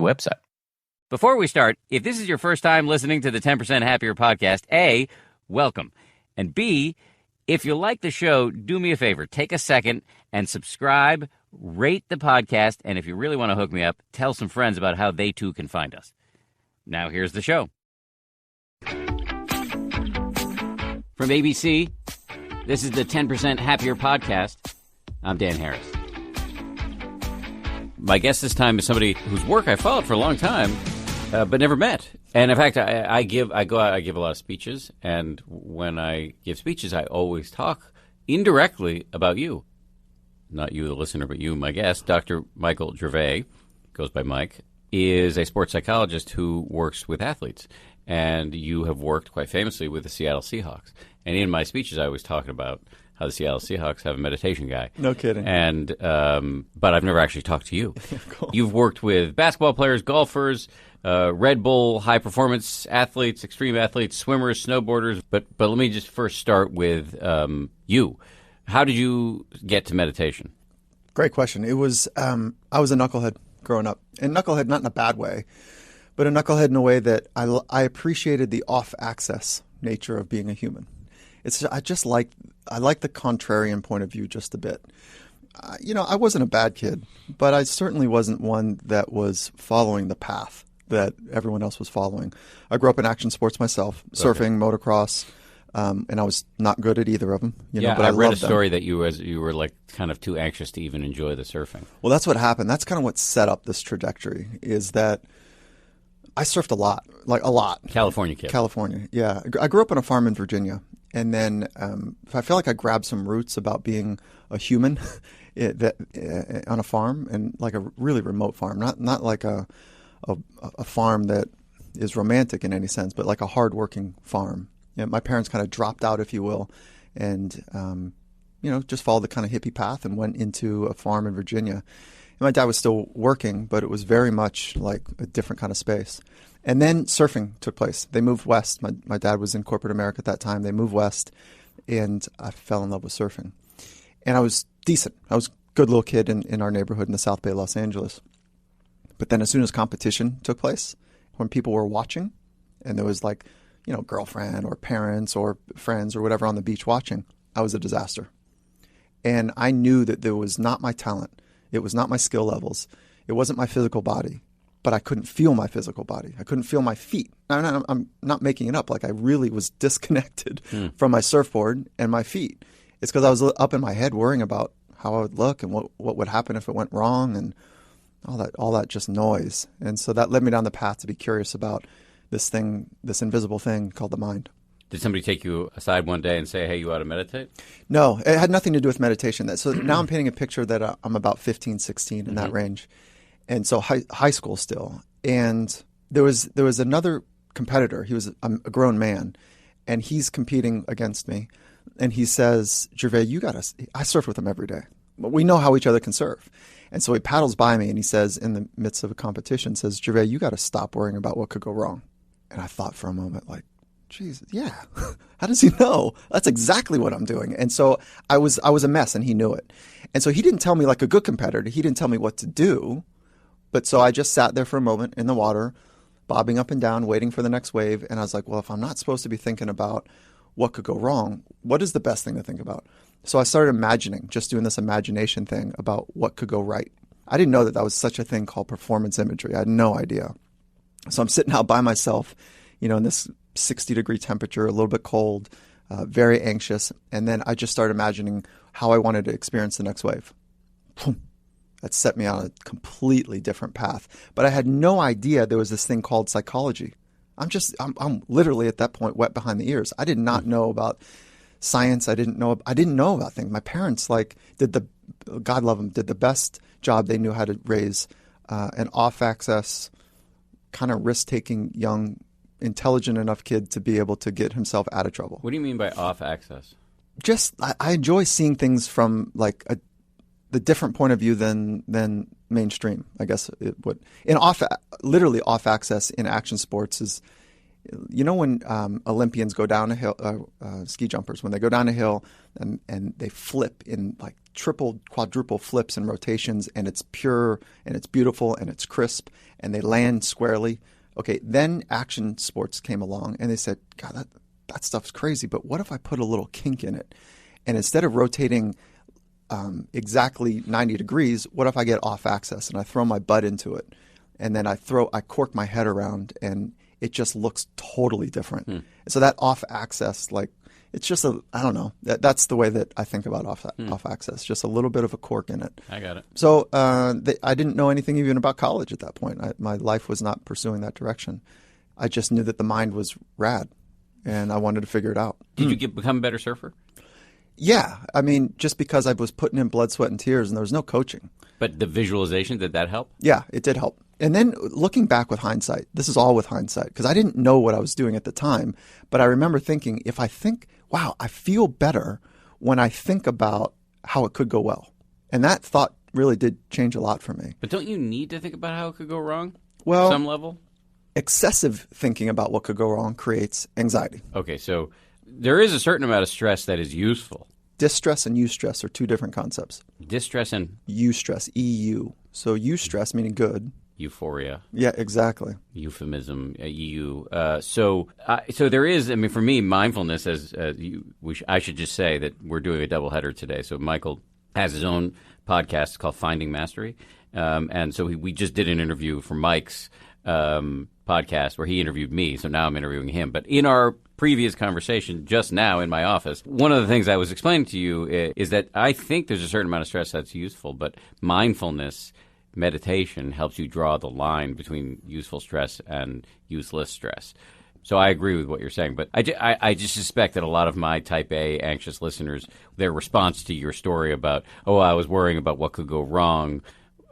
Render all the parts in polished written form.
website. Before we start, if this is your first time listening to the 10% Happier podcast, A, welcome. And B, if you like the show, do me a favor. Take a second and subscribe, rate the podcast, and if you really want to hook me up, tell some friends about how they too can find us. Now here's the show. From ABC, this is the 10% Happier podcast. I'm Dan Harris. My guest this time is somebody whose work I followed for a long time, but never met. And in fact, I give a lot of speeches, and when I give speeches, I always talk indirectly about you. Not you, the listener, but you, my guest. Dr. Michael Gervais, goes by Mike, is a sports psychologist who works with athletes. And you have worked quite famously with the Seattle Seahawks. And in my speeches, I always talk about how the Seattle Seahawks have a meditation guy. No kidding. And but I've never actually talked to you. Cool. You've worked with basketball players, golfers, Red Bull high-performance athletes, extreme athletes, swimmers, snowboarders. But let me just first start with you. How did you get to meditation? Great question. It was I was a knucklehead growing up. And knucklehead not in a bad way, but a knucklehead in a way that I appreciated the off-access nature of being a human. I like the contrarian point of view just a bit. I wasn't a bad kid, but I certainly wasn't one that was following the path that everyone else was following. I grew up in action sports myself, surfing, motocross, and I was not good at either of them. But I read a story that you were like kind of too anxious to even enjoy the surfing. Well, that's what happened. That's kind of what set up this trajectory. Is that I surfed a lot. California kid. California, yeah. I grew up on a farm in Virginia. And then I feel like I grabbed some roots about being a human on a farm, and like a really remote farm, not like a farm that is romantic in any sense, but like a hardworking farm. My parents kind of dropped out, if you will, and just followed the kind of hippie path and went into a farm in Virginia. And my dad was still working, but it was very much like a different kind of space. And then surfing took place. They moved west. My dad was in corporate America at that time. They moved west, and I fell in love with surfing. And I was decent. I was a good little kid in our neighborhood in the South Bay, Los Angeles. But then as soon as competition took place, when people were watching, and there was like, girlfriend or parents or friends or whatever on the beach watching, I was a disaster. And I knew that there was not my talent. It was not my skill levels. It wasn't my physical body. But I couldn't feel my physical body. I couldn't feel my feet. I'm not making it up. Like, I really was disconnected from my surfboard and my feet. It's because I was up in my head worrying about how I would look and what would happen if it went wrong and all that just noise. And so that led me down the path to be curious about this invisible thing called the mind. Did somebody take you aside one day and say, hey, you ought to meditate? No, it had nothing to do with meditation. So now I'm painting a picture that I'm about 15, 16 in that range. And so high school still. And there was another competitor. He was a grown man, and he's competing against me. And he says, Gervais, I surf with him every day. We know how each other can surf. And so he paddles by me, and he says, in the midst of a competition, says, Gervais, you got to stop worrying about what could go wrong. And I thought for a moment, like, Jesus, yeah. How does he know? That's exactly what I'm doing. And so I was a mess, and he knew it. And so he didn't tell me, like a good competitor, he didn't tell me what to do. But so I just sat there for a moment in the water, bobbing up and down, waiting for the next wave. And I was like, well, if I'm not supposed to be thinking about what could go wrong, what is the best thing to think about? So I started imagining, just doing this imagination thing about what could go right. I didn't know that was such a thing called performance imagery. I had no idea. So I'm sitting out by myself, in this 60-degree temperature, a little bit cold, very anxious. And then I just started imagining how I wanted to experience the next wave. Boom. That set me on a completely different path. But I had no idea there was this thing called psychology. I'm literally at that point wet behind the ears. I did not know about science. I didn't know about things. My parents God love them, did the best job they knew how to raise an off-access, kind of risk-taking, young, intelligent enough kid to be able to get himself out of trouble. What do you mean by off-access? Just I enjoy seeing things from like the different point of view than mainstream, I guess it would. And literally off access in action sports You know when Olympians go down a hill, ski jumpers, when they go down a hill and they flip in like triple, quadruple flips and rotations, and it's pure and it's beautiful and it's crisp and they land squarely. Okay, then action sports came along and they said, God, that stuff's crazy, but what if I put a little kink in it? And instead of rotating exactly 90 degrees, what if I get off axis and I throw my butt into it? And then I cork my head around and it just looks totally different. So that off axis, like, it's just I don't know. That's the way that I think about off axis. Just a little bit of a cork in it. I got it. So I didn't know anything even about college at that point. My life was not pursuing that direction. I just knew that the mind was rad, and I wanted to figure it out. Did you become a better surfer? Yeah. I mean, just because I was putting in blood, sweat, and tears, and there was no coaching. But the visualization, did that help? Yeah, it did help. And then looking back with hindsight, this is all with hindsight, because I didn't know what I was doing at the time. But I remember thinking, if I think, wow, I feel better when I think about how it could go well. And that thought really did change a lot for me. But don't you need to think about how it could go wrong? Well, at some level? Excessive thinking about what could go wrong creates anxiety. Okay, so there is a certain amount of stress that is useful. Distress and eustress are two different concepts. Distress and? Eustress, EU. So eustress meaning good. Euphoria. Yeah, exactly. Euphemism, EU. So there is, I mean, for me, mindfulness, I should just say that we're doing a doubleheader today. So Michael has his own podcast called Finding Mastery. And so we just did an interview for Mike's podcast where he interviewed me. So now I'm interviewing him. But in our previous conversation just now in my office, one of the things I was explaining to you is that I think there's a certain amount of stress that's useful, but mindfulness meditation helps you draw the line between useful stress and useless stress. So I agree with what you're saying, but I just suspect that a lot of my type A anxious listeners, their response to your story about, I was worrying about what could go wrong,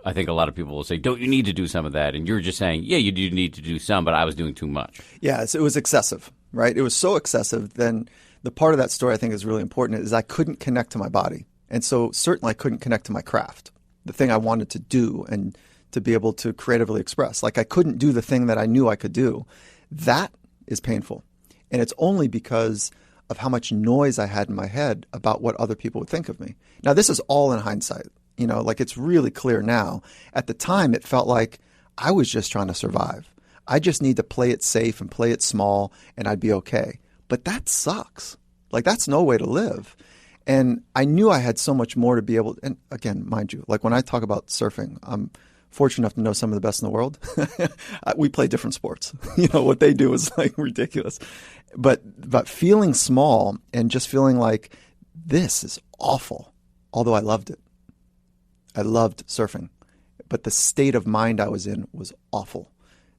I think a lot of people will say, don't you need to do some of that? And you're just saying, yeah, you do need to do some, but I was doing too much. Yeah, it was excessive, right? It was so excessive. Then the part of that story I think is really important is I couldn't connect to my body. And so certainly I couldn't connect to my craft, the thing I wanted to do and to be able to creatively express. Like I couldn't do the thing that I knew I could do. That is painful. And it's only because of how much noise I had in my head about what other people would think of me. Now, this is all in hindsight. You know, like it's really clear now. At the time, it felt like I was just trying to survive. I just need to play it safe and play it small and I'd be okay. But that sucks. Like that's no way to live. And I knew I had so much more to be able to, and again, mind you, like when I talk about surfing, I'm fortunate enough to know some of the best in the world. We play different sports. You know, what they do is like ridiculous. But feeling small and just feeling like this is awful, although I loved it. I loved surfing. But the state of mind I was in was awful.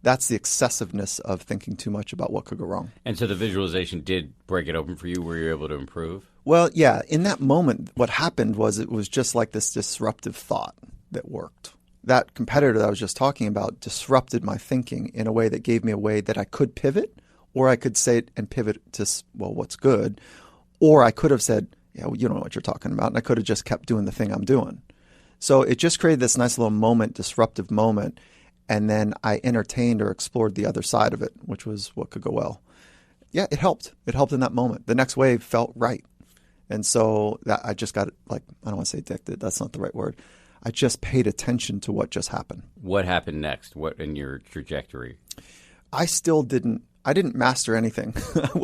That's the excessiveness of thinking too much about what could go wrong. And so the visualization did break it open for you? Were you able to improve? Well, yeah. In that moment, what happened was it was just like this disruptive thought that worked. That competitor that I was just talking about disrupted my thinking in a way that gave me a way that I could pivot, or I could say it and pivot to, well, what's good? Or I could have said, yeah, well, you don't know what you're talking about. And I could have just kept doing the thing I'm doing. So it just created this nice little moment, disruptive moment. And then I entertained or explored the other side of it, which was what could go well. Yeah, it helped. It helped in that moment. The next wave felt right. And so that I just got, like, I don't want to say addicted. That's not the right word. I just paid attention to what just happened. What happened next? What in your trajectory? I didn't master anything. I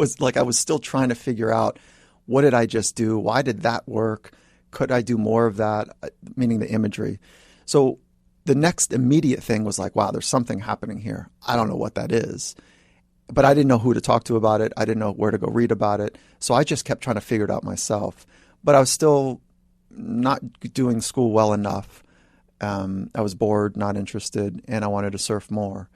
was still trying to figure out, what did I just do? Why did that work? Could I do more of that? Meaning the imagery. So the next immediate thing was like, wow, there's something happening here. I don't know what that is. But I didn't know who to talk to about it. I didn't know where to go read about it. So I just kept trying to figure it out myself. But I was still not doing school well enough. I was bored, not interested, and I wanted to surf more.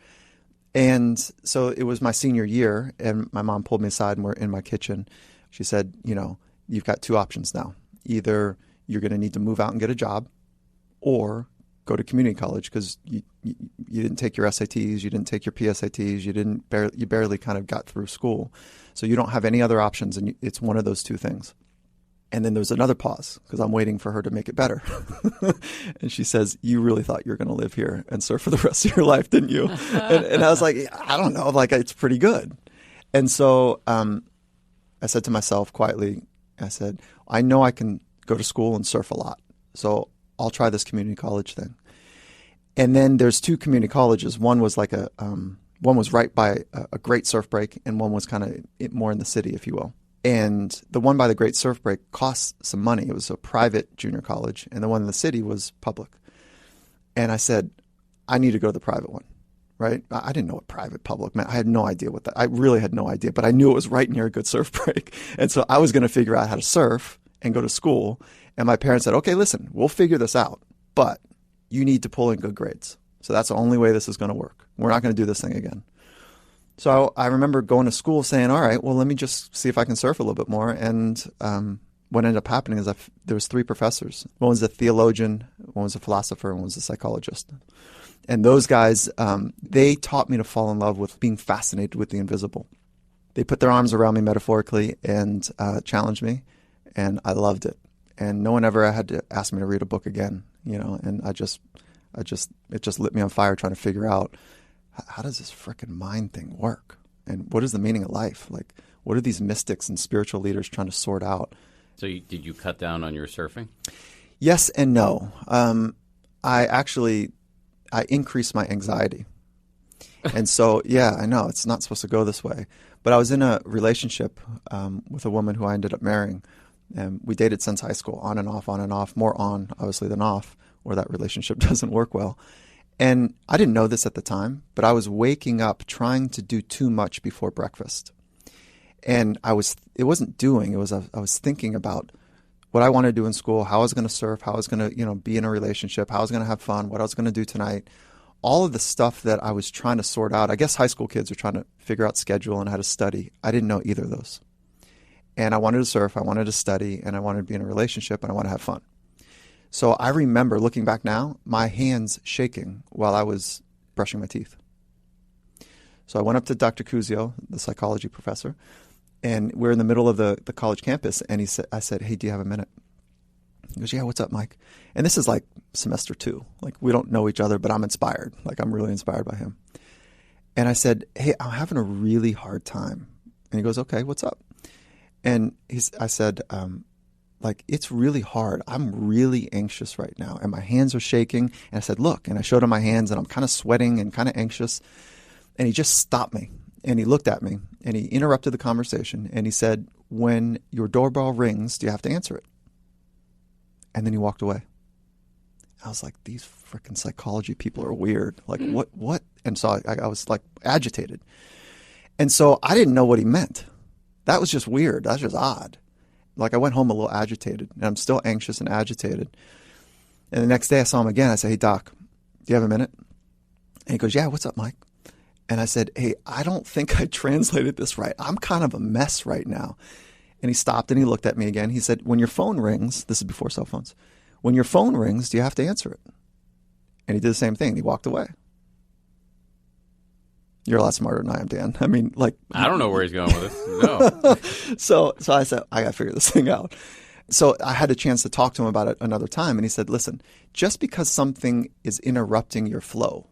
And so it was my senior year, and my mom pulled me aside, and we're in my kitchen. She said, you know, you've got two options now. Either you're going to need to move out and get a job, or go to community college because you didn't take your SATs, you didn't take your PSATs, you barely kind of got through school. So you don't have any other options, and it's one of those two things. And then there's another pause because I'm waiting for her to make it better. And she says, you really thought you were going to live here and surf for the rest of your life, didn't you? And I was like, I don't know, like it's pretty good. And so I said to myself quietly, I said, I know I can go to school and surf a lot, so I'll try this community college thing. And then there's 2 community colleges. One was like one was right by a great surf break, and one was kind of more in the city, if you will. And the one by the great surf break cost some money. It was a private junior college, and the one in the city was public. And I said, I need to go to the private one, right? I didn't know what private public meant. I had no idea what that. I really had no idea, but I knew it was right near a good surf break. And so I was going to figure out how to surf and go to school. And my parents said, okay, listen, we'll figure this out, but you need to pull in good grades. So that's the only way this is going to work. We're not going to do this thing again. So I remember going to school saying, all right, well, let me just see if I can surf a little bit more. And what ended up happening is there was 3 professors. One was a theologian, one was a philosopher, and one was a psychologist. And those guys, they taught me to fall in love with being fascinated with the invisible. They put their arms around me metaphorically and challenged me, and I loved it. And no one ever had to ask me to read a book again, and it just lit me on fire trying to figure out, how does this frickin' mind thing work? And what is the meaning of life? Like, what are these mystics and spiritual leaders trying to sort out? So did you cut down on your surfing? Yes and no. I increased my anxiety. And so, yeah, I know it's not supposed to go this way. But I was in a relationship with a woman who I ended up marrying. And we dated since high school, on and off, more on, obviously, than off, or that relationship doesn't work well. And I didn't know this at the time, but I was waking up trying to do too much before breakfast. And I was thinking about what I want to do in school, how I was going to surf, how I was going to, be in a relationship, how I was going to have fun, what I was going to do tonight. All of the stuff that I was trying to sort out. I guess high school kids are trying to figure out schedule and how to study. I didn't know either of those. And I wanted to surf, I wanted to study, and I wanted to be in a relationship, and I wanted to have fun. So I remember, looking back now, my hands shaking while I was brushing my teeth. So I went up to Dr. Cusio, the psychology professor, and we're in the middle of the college campus, and I said, hey, do you have a minute? He goes, yeah, what's up, Mike? And this is like semester 2. Like, we don't know each other, but I'm inspired. Like, I'm really inspired by him. And I said, hey, I'm having a really hard time. And he goes, okay, what's up? And I said, it's really hard. I'm really anxious right now, and my hands are shaking. And I said, look, and I showed him my hands, and I'm kind of sweating and kind of anxious. And he just stopped me, and he looked at me, and he interrupted the conversation, and he said, when your doorbell rings, do you have to answer it? And then he walked away. I was like, these freaking psychology people are weird. Like, what? And so I was like agitated. And so I didn't know what he meant. That was just weird. That was just odd. Like, I went home a little agitated, and I'm still anxious and agitated. And the next day I saw him again. I said, hey, Doc, do you have a minute? And he goes, yeah, what's up, Mike? And I said, hey, I don't think I translated this right. I'm kind of a mess right now. And he stopped and he looked at me again. He said, when your phone rings, this is before cell phones, when your phone rings, do you have to answer it? And he did the same thing. He walked away. You're a lot smarter than I am, Dan. I mean, like, I don't know where he's going with this. No. So I said, I got to figure this thing out. So I had a chance to talk to him about it another time. And he said, listen, just because something is interrupting your flow,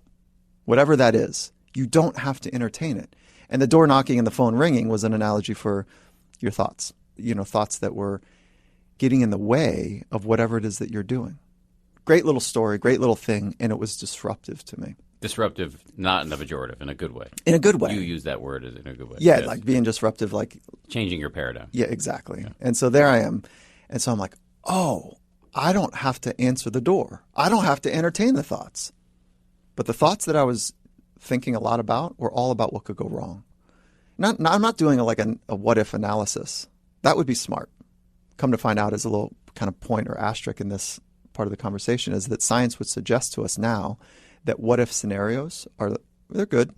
whatever that is, you don't have to entertain it. And the door knocking and the phone ringing was an analogy for your thoughts, thoughts that were getting in the way of whatever it is that you're doing. Great little story, great little thing. And it was disruptive to me. Disruptive, not in a pejorative, in a good way. In a good way. You use that word in a good way. Yeah, yes. Like being disruptive, like changing your paradigm. Yeah, exactly. Yeah. And so there I am. And so I'm like, oh, I don't have to answer the door. I don't have to entertain the thoughts. But the thoughts that I was thinking a lot about were all about what could go wrong. I'm not doing a what if analysis. That would be smart. Come to find out, as a little kind of point or asterisk in this part of the conversation, is that science would suggest to us now that what if scenarios they're good,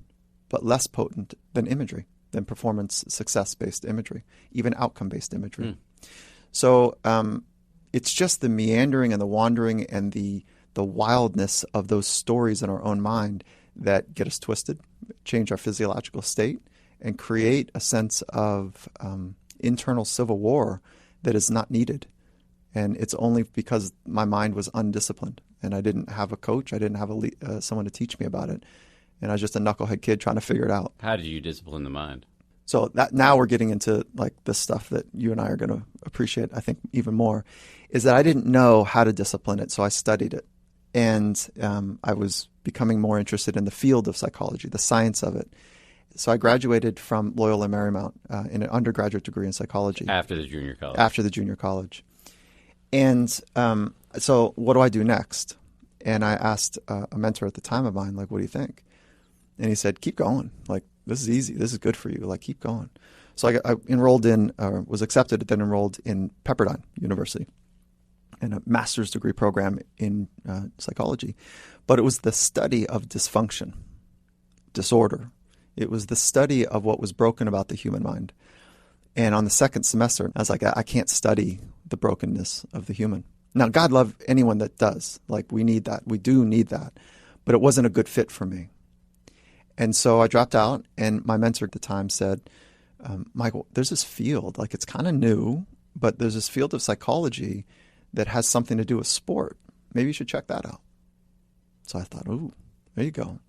but less potent than imagery, than performance success-based imagery, even outcome-based imagery. So it's just the meandering and the wandering and the wildness of those stories in our own mind that get us twisted, change our physiological state, and create a sense of internal civil war that is not needed. And it's only because my mind was undisciplined, and I didn't have a coach, I didn't have someone to teach me about it, and I was just a knucklehead kid trying to figure it out. How did you discipline the mind? So that now we're getting into like this stuff that you and I are going to appreciate, I think, even more, is that I didn't know how to discipline it, so I studied it. And I was becoming more interested in the field of psychology, the science of it. So I graduated from Loyola Marymount in an undergraduate degree in psychology. After the junior college. After the junior college. And so what do I do next? And I asked a mentor at the time of mine, like, what do you think? And he said, keep going. Like, this is easy. This is good for you. Like, keep going. So I enrolled in, was accepted, then enrolled in Pepperdine University in a master's degree program in psychology. But it was the study of dysfunction, disorder. It was the study of what was broken about the human mind. And on the second semester, I was like, I can't study the brokenness of the human. Now, God love anyone that does. Like, we need that. We do need that. But it wasn't a good fit for me. And so I dropped out, and my mentor at the time said, Michael, there's this field, like it's kind of new, but there's this field of psychology that has something to do with sport. Maybe you should check that out. So I thought, ooh, there you go.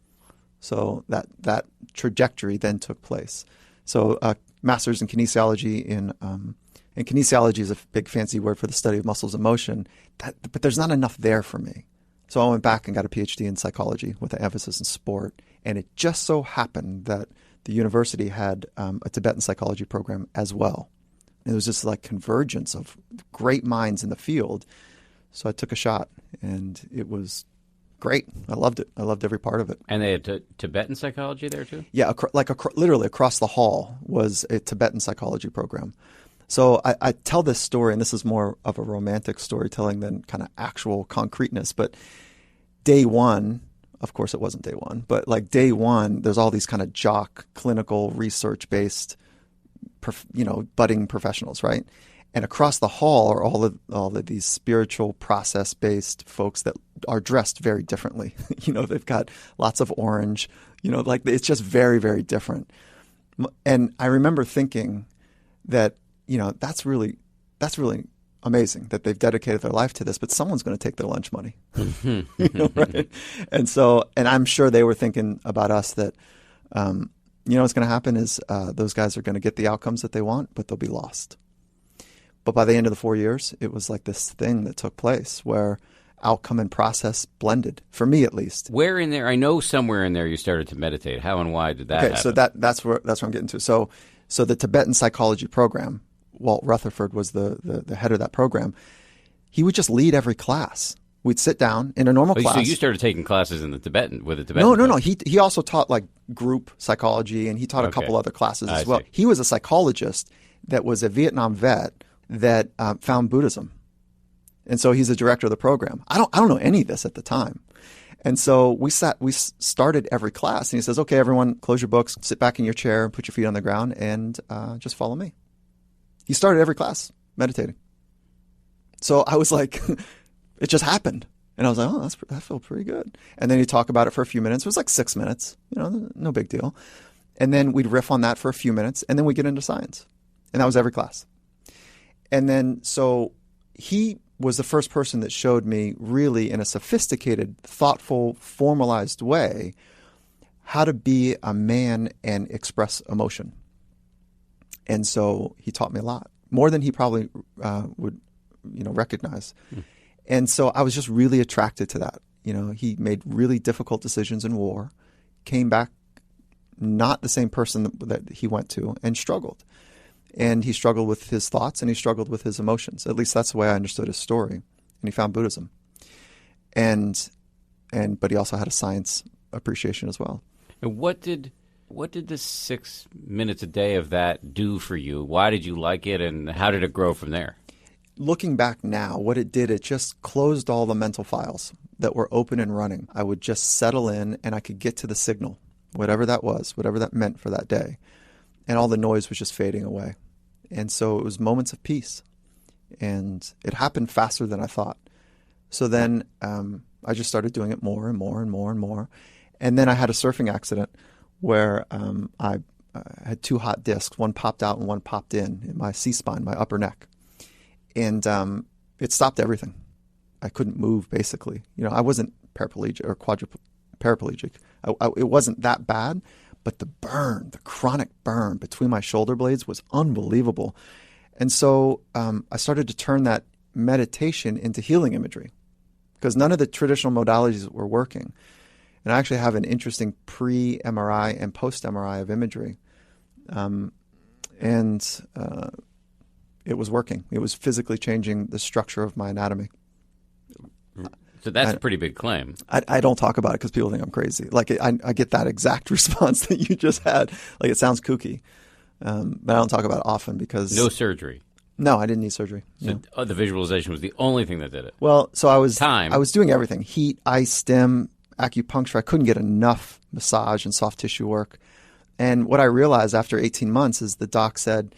So that trajectory then took place. So master's in kinesiology and kinesiology is a big fancy word for the study of muscles and motion, but there's not enough there for me. So I went back and got a PhD in psychology with an emphasis in sport. And it just so happened that the university had a Tibetan psychology program as well. And it was just like convergence of great minds in the field. So I took a shot, and it was great. I loved it. I loved every part of it. And they had Tibetan psychology there too? Yeah, literally across the hall was a Tibetan psychology program. So I tell this story, and this is more of a romantic storytelling than kind of actual concreteness. But day one, of course it wasn't day one, but like day one, there's all these kind of jock, clinical, research-based, budding professionals, right? And across the hall are all of these spiritual, process-based folks that are dressed very differently. They've got lots of orange. Like it's just very, very different. And I remember thinking that, that's really amazing that they've dedicated their life to this, but someone's going to take their lunch money, right? And I'm sure they were thinking about us that, what's going to happen is those guys are going to get the outcomes that they want, but they'll be lost. But by the end of the 4 years, it was like this thing that took place where outcome and process blended, for me at least. Where in there? I know somewhere in there you started to meditate. How and why did that happen? So that's where I'm getting to. So the Tibetan psychology program, Walt Rutherford was the head of that program. He would just lead every class. We'd sit down in a normal class. So you started taking classes in the Tibetan with the Tibetan? No. He also taught like group psychology, and he taught a couple other classes as well. See. He was a psychologist that was a Vietnam vet that found Buddhism, and so he's the director of the program. I don't know any of this at the time, and so we started every class, and he says, "Okay, everyone, close your books, sit back in your chair, put your feet on the ground, and just follow me." He started every class meditating. So I was like, it just happened. And I was like, oh, that felt pretty good. And then he'd talk about it for a few minutes. It was like 6 minutes, no big deal. And then we'd riff on that for a few minutes, and then we'd get into science. And that was every class. And then so he was the first person that showed me really in a sophisticated, thoughtful, formalized way how to be a man and express emotion. And so he taught me a lot, more than he probably would, recognize. And so I was just really attracted to that. He made really difficult decisions in war, came back not the same person that he went to, and struggled. And he struggled with his thoughts, and he struggled with his emotions. At least that's the way I understood his story. And he found Buddhism. But he also had a science appreciation as well. And what did the 6 minutes a day of that do for you? Why did you like it, and how did it grow from there? Looking back now, what it did, it just closed all the mental files that were open and running. I would just settle in, and I could get to the signal, whatever that was, whatever that meant for that day. And all the noise was just fading away. And so it was moments of peace. And it happened faster than I thought. So then I just started doing it more and more and more and more. And then I had a surfing accident where I had two hot discs. One popped out and one popped in my C-spine, my upper neck. And it stopped everything. I couldn't move, basically. I wasn't paraplegic or paraplegic. It wasn't that bad, But the burn, the chronic burn between my shoulder blades was unbelievable. And so I started to turn that meditation into healing imagery because none of the traditional modalities were working. And I actually have an interesting pre-MRI and post-MRI of imagery. And it was working. It was physically changing the structure of my anatomy. So that's a pretty big claim. I don't talk about it because people think I'm crazy. Like I get that exact response that you just had. Like it sounds kooky, but I don't talk about it often because no surgery. No, I didn't need surgery. So the visualization was the only thing that did it. Well, so I was doing everything: heat, ice, stim, acupuncture. I couldn't get enough massage and soft tissue work. And what I realized after 18 months is the doc said,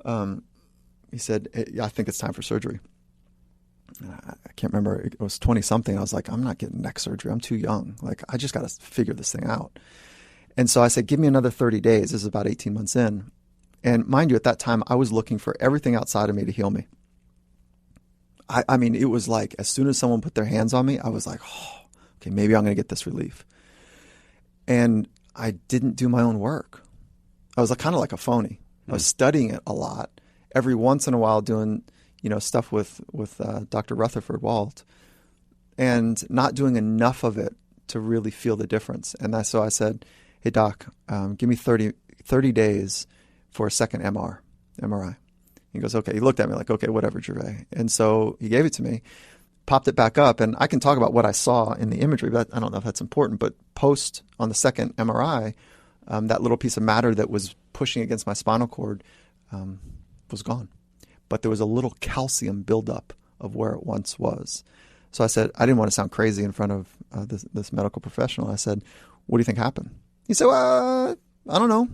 he said, I think it's time for surgery. I can't remember. It was 20-something. I was like, I'm not getting neck surgery. I'm too young. Like, I just got to figure this thing out. And so I said, give me another 30 days. This is about 18 months in. And mind you, at that time, I was looking for everything outside of me to heal me. I mean, it was like as soon as someone put their hands on me, I was like, oh, okay, maybe I'm going to get this relief. And I didn't do my own work. I was kind of like a phony. I was studying it a lot. Every once in a while doing stuff with Dr. Rutherford Walt, and not doing enough of it to really feel the difference. And so I said, hey, doc, give me 30 days for a second MRI. He goes, okay. He looked at me like, okay, whatever, Gervais. And so he gave it to me, popped it back up, and I can talk about what I saw in the imagery, but I don't know if that's important. But post on the second MRI, that little piece of matter that was pushing against my spinal cord was gone. But there was a little calcium buildup of where it once was. So I said, I didn't want to sound crazy in front of this medical professional. I said, what do you think happened? He said, I don't know.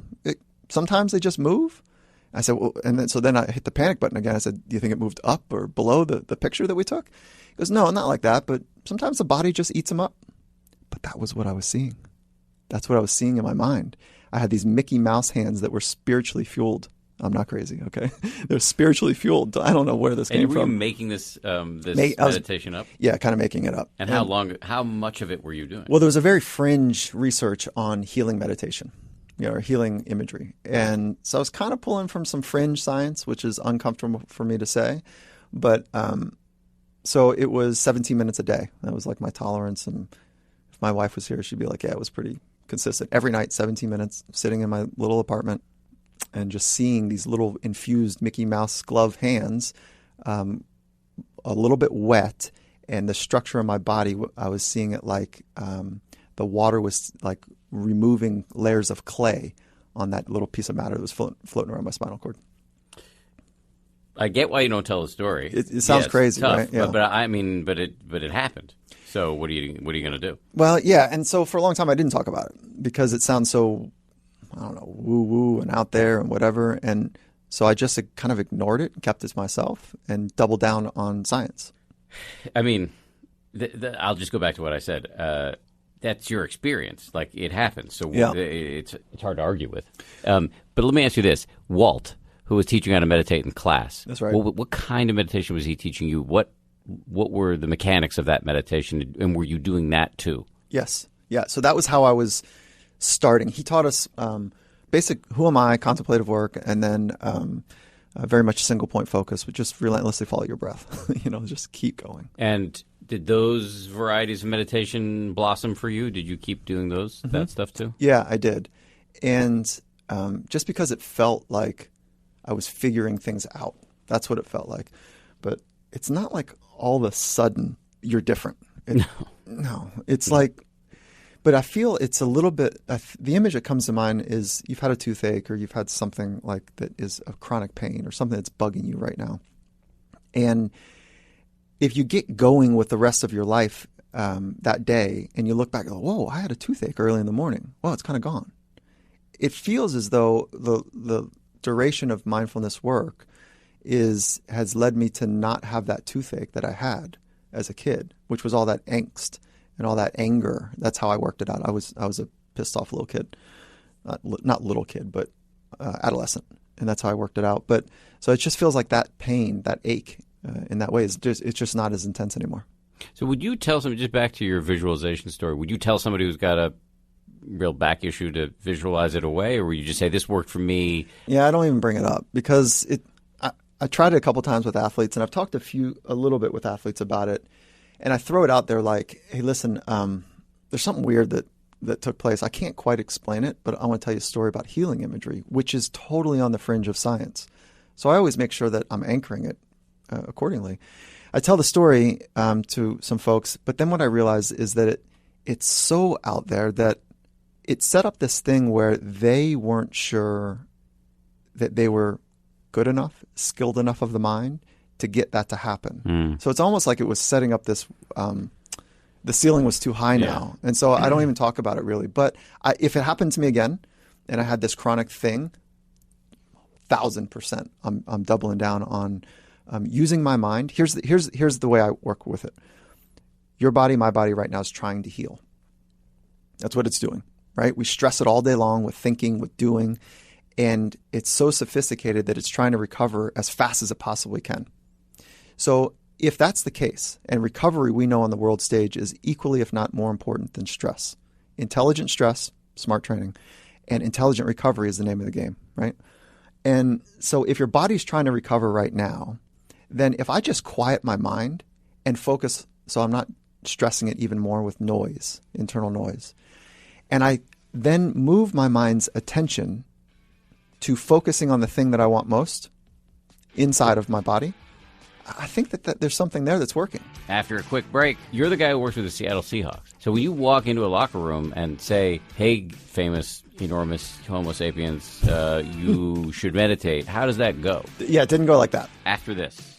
Sometimes they just move. I said, well, and then I hit the panic button again. I said, do you think it moved up or below the picture that we took? He goes, no, not like that. But sometimes the body just eats them up. But that was what I was seeing. That's what I was seeing in my mind. I had these Mickey Mouse hands that were spiritually fueled. I'm not crazy, okay? They're spiritually fueled. I don't know where this came from. And were you making this meditation up? Yeah, kind of making it up. And how much of it were you doing? Well, there was a very fringe research on healing meditation, or healing imagery. And so I was kind of pulling from some fringe science, which is uncomfortable for me to say. But so it was 17 minutes a day. That was like my tolerance. And if my wife was here, she'd be like, yeah, it was pretty consistent. Every night, 17 minutes, sitting in my little apartment and just seeing these little infused Mickey Mouse glove hands, a little bit wet, and the structure of my body, I was seeing it like the water was like removing layers of clay on that little piece of matter that was floating around my spinal cord. I get why you don't tell the story. It sounds crazy, tough, right? Yeah. But it happened. So what are you going to do? Well, yeah, and so for a long time I didn't talk about it because it sounds so, I don't know, woo-woo and out there and whatever. And so I just kind of ignored it and kept it to myself and doubled down on science. I mean, I'll just go back to what I said. That's your experience. Like, it happens. So yeah. It's hard to argue with. But let me ask you this. Walt, who was teaching you how to meditate in class. That's right. What kind of meditation was he teaching you? What were the mechanics of that meditation? And were you doing that too? Yes. Yeah. So that was how I was starting. He taught us basic who am I, contemplative work, and then very much single point focus, but just relentlessly follow your breath. Just keep going. And did those varieties of meditation blossom for you? Did you keep doing that stuff too? Yeah, I did. And just because it felt like I was figuring things out, that's what it felt like. But it's not like all of a sudden you're different. No, it's like, but I feel it's a little bit, the image that comes to mind is you've had a toothache or you've had something like that is a chronic pain or something that's bugging you right now. And if you get going with the rest of your life that day and you look back and go, whoa, I had a toothache early in the morning. Well, it's kind of gone. It feels as though the duration of mindfulness work has led me to not have that toothache that I had as a kid, which was all that angst and all that anger. That's how I worked it out. I was a pissed off little kid, not little kid, but adolescent, and that's how I worked it out. But so it just feels like that pain, that ache, in that way it's just not as intense anymore. So would you tell somebody, just back to your visualization story, would you tell somebody who's got a real back issue to visualize it away, or will you just say, this worked for me? Yeah, I don't even bring it up because I tried it a couple times with athletes, and I've talked a little bit with athletes about it, and I throw it out there like, hey, listen, there's something weird that took place. I can't quite explain it, but I want to tell you a story about healing imagery, which is totally on the fringe of science. So I always make sure that I'm anchoring it accordingly. I tell the story to some folks, but then what I realize is that it's so out there that it set up this thing where they weren't sure that they were good enough, skilled enough of the mind to get that to happen. So it's almost like it was setting up this, the ceiling was too high now. And so I don't even talk about it really. But if it happened to me again and I had this chronic thing, 1,000%, I'm doubling down on using my mind. Here's the way I work with it. Your body, my body right now is trying to heal. That's what it's doing, right? We stress it all day long with thinking, with doing, and it's so sophisticated that it's trying to recover as fast as it possibly can. So if that's the case, and recovery we know on the world stage is equally, if not more important than stress. Intelligent stress, smart training, and intelligent recovery is the name of the game, right? And so if your body's trying to recover right now, then if I just quiet my mind and focus so I'm not stressing it even more with noise, internal noise, and I then move my mind's attention to focusing on the thing that I want most inside of my body, I think that there's something there that's working. After a quick break, you're the guy who works with the Seattle Seahawks. So when you walk into a locker room and say, hey, famous, enormous Homo sapiens, you should meditate, how does that go? Yeah, it didn't go like that. After this.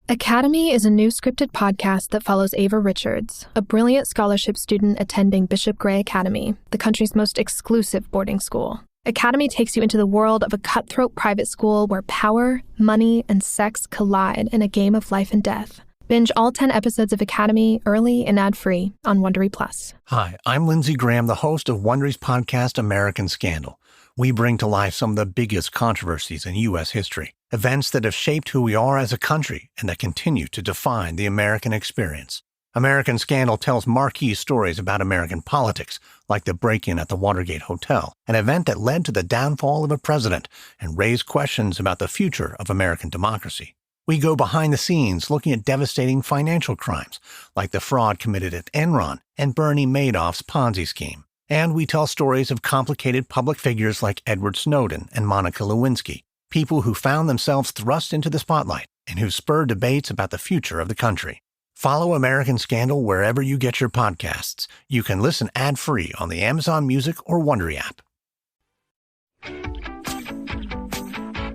Academy is a new scripted podcast that follows Ava Richards, a brilliant scholarship student attending Bishop Gray Academy, the country's most exclusive boarding school. Academy takes you into the world of a cutthroat private school where power, money, and sex collide in a game of life and death. Binge all 10 episodes of Academy early and ad-free on Wondery Plus. Hi, I'm Lindsey Graham, the host of Wondery's podcast, American Scandal. We bring to life some of the biggest controversies in U.S. history, events that have shaped who we are as a country and that continue to define the American experience. American Scandal tells marquee stories about American politics, like the break-in at the Watergate Hotel, an event that led to the downfall of a president and raised questions about the future of American democracy. We go behind the scenes looking at devastating financial crimes, like the fraud committed at Enron and Bernie Madoff's Ponzi scheme. And we tell stories of complicated public figures like Edward Snowden and Monica Lewinsky, people who found themselves thrust into the spotlight and who spurred debates about the future of the country. Follow American Scandal wherever you get your podcasts. You can listen ad-free on the Amazon Music or Wondery app.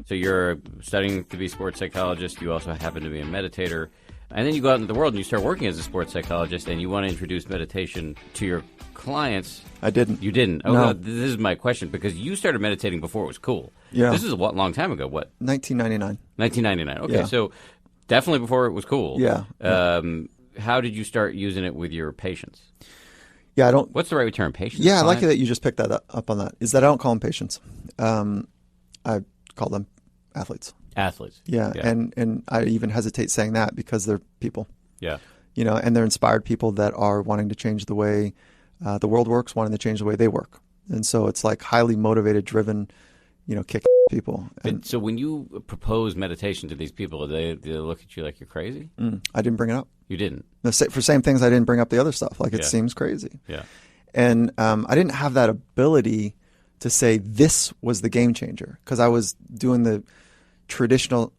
So you're studying to be a sports psychologist. You also happen to be a meditator. And then you go out into the world and you start working as a sports psychologist, and you want to introduce meditation to your clients. I didn't. You didn't? Oh, No. This is my question, because you started meditating before it was cool. Yeah. This is a long time ago. What? 1999. 1999. Okay, Yeah. so definitely before it was cool. Yeah. How did you start using it with your patients? Yeah, I don't. What's the right term? Patients? Yeah, I like Clients? that you just picked that up on that. Is that I don't call them patients. I call them athletes. Athletes. Yeah, and I even hesitate saying that because they're people. Yeah. You know, and they're inspired people that are wanting to change the way the world works, wanting to change the way they work. And so it's like highly motivated, driven, kick people. And So when you propose meditation to these people, do they look at you like you're crazy? I didn't bring it up. You didn't? For same things, I didn't bring up the other stuff. Like, it Yeah. seems crazy. Yeah. And I didn't have that ability to say this was the game changer, because I was doing the traditional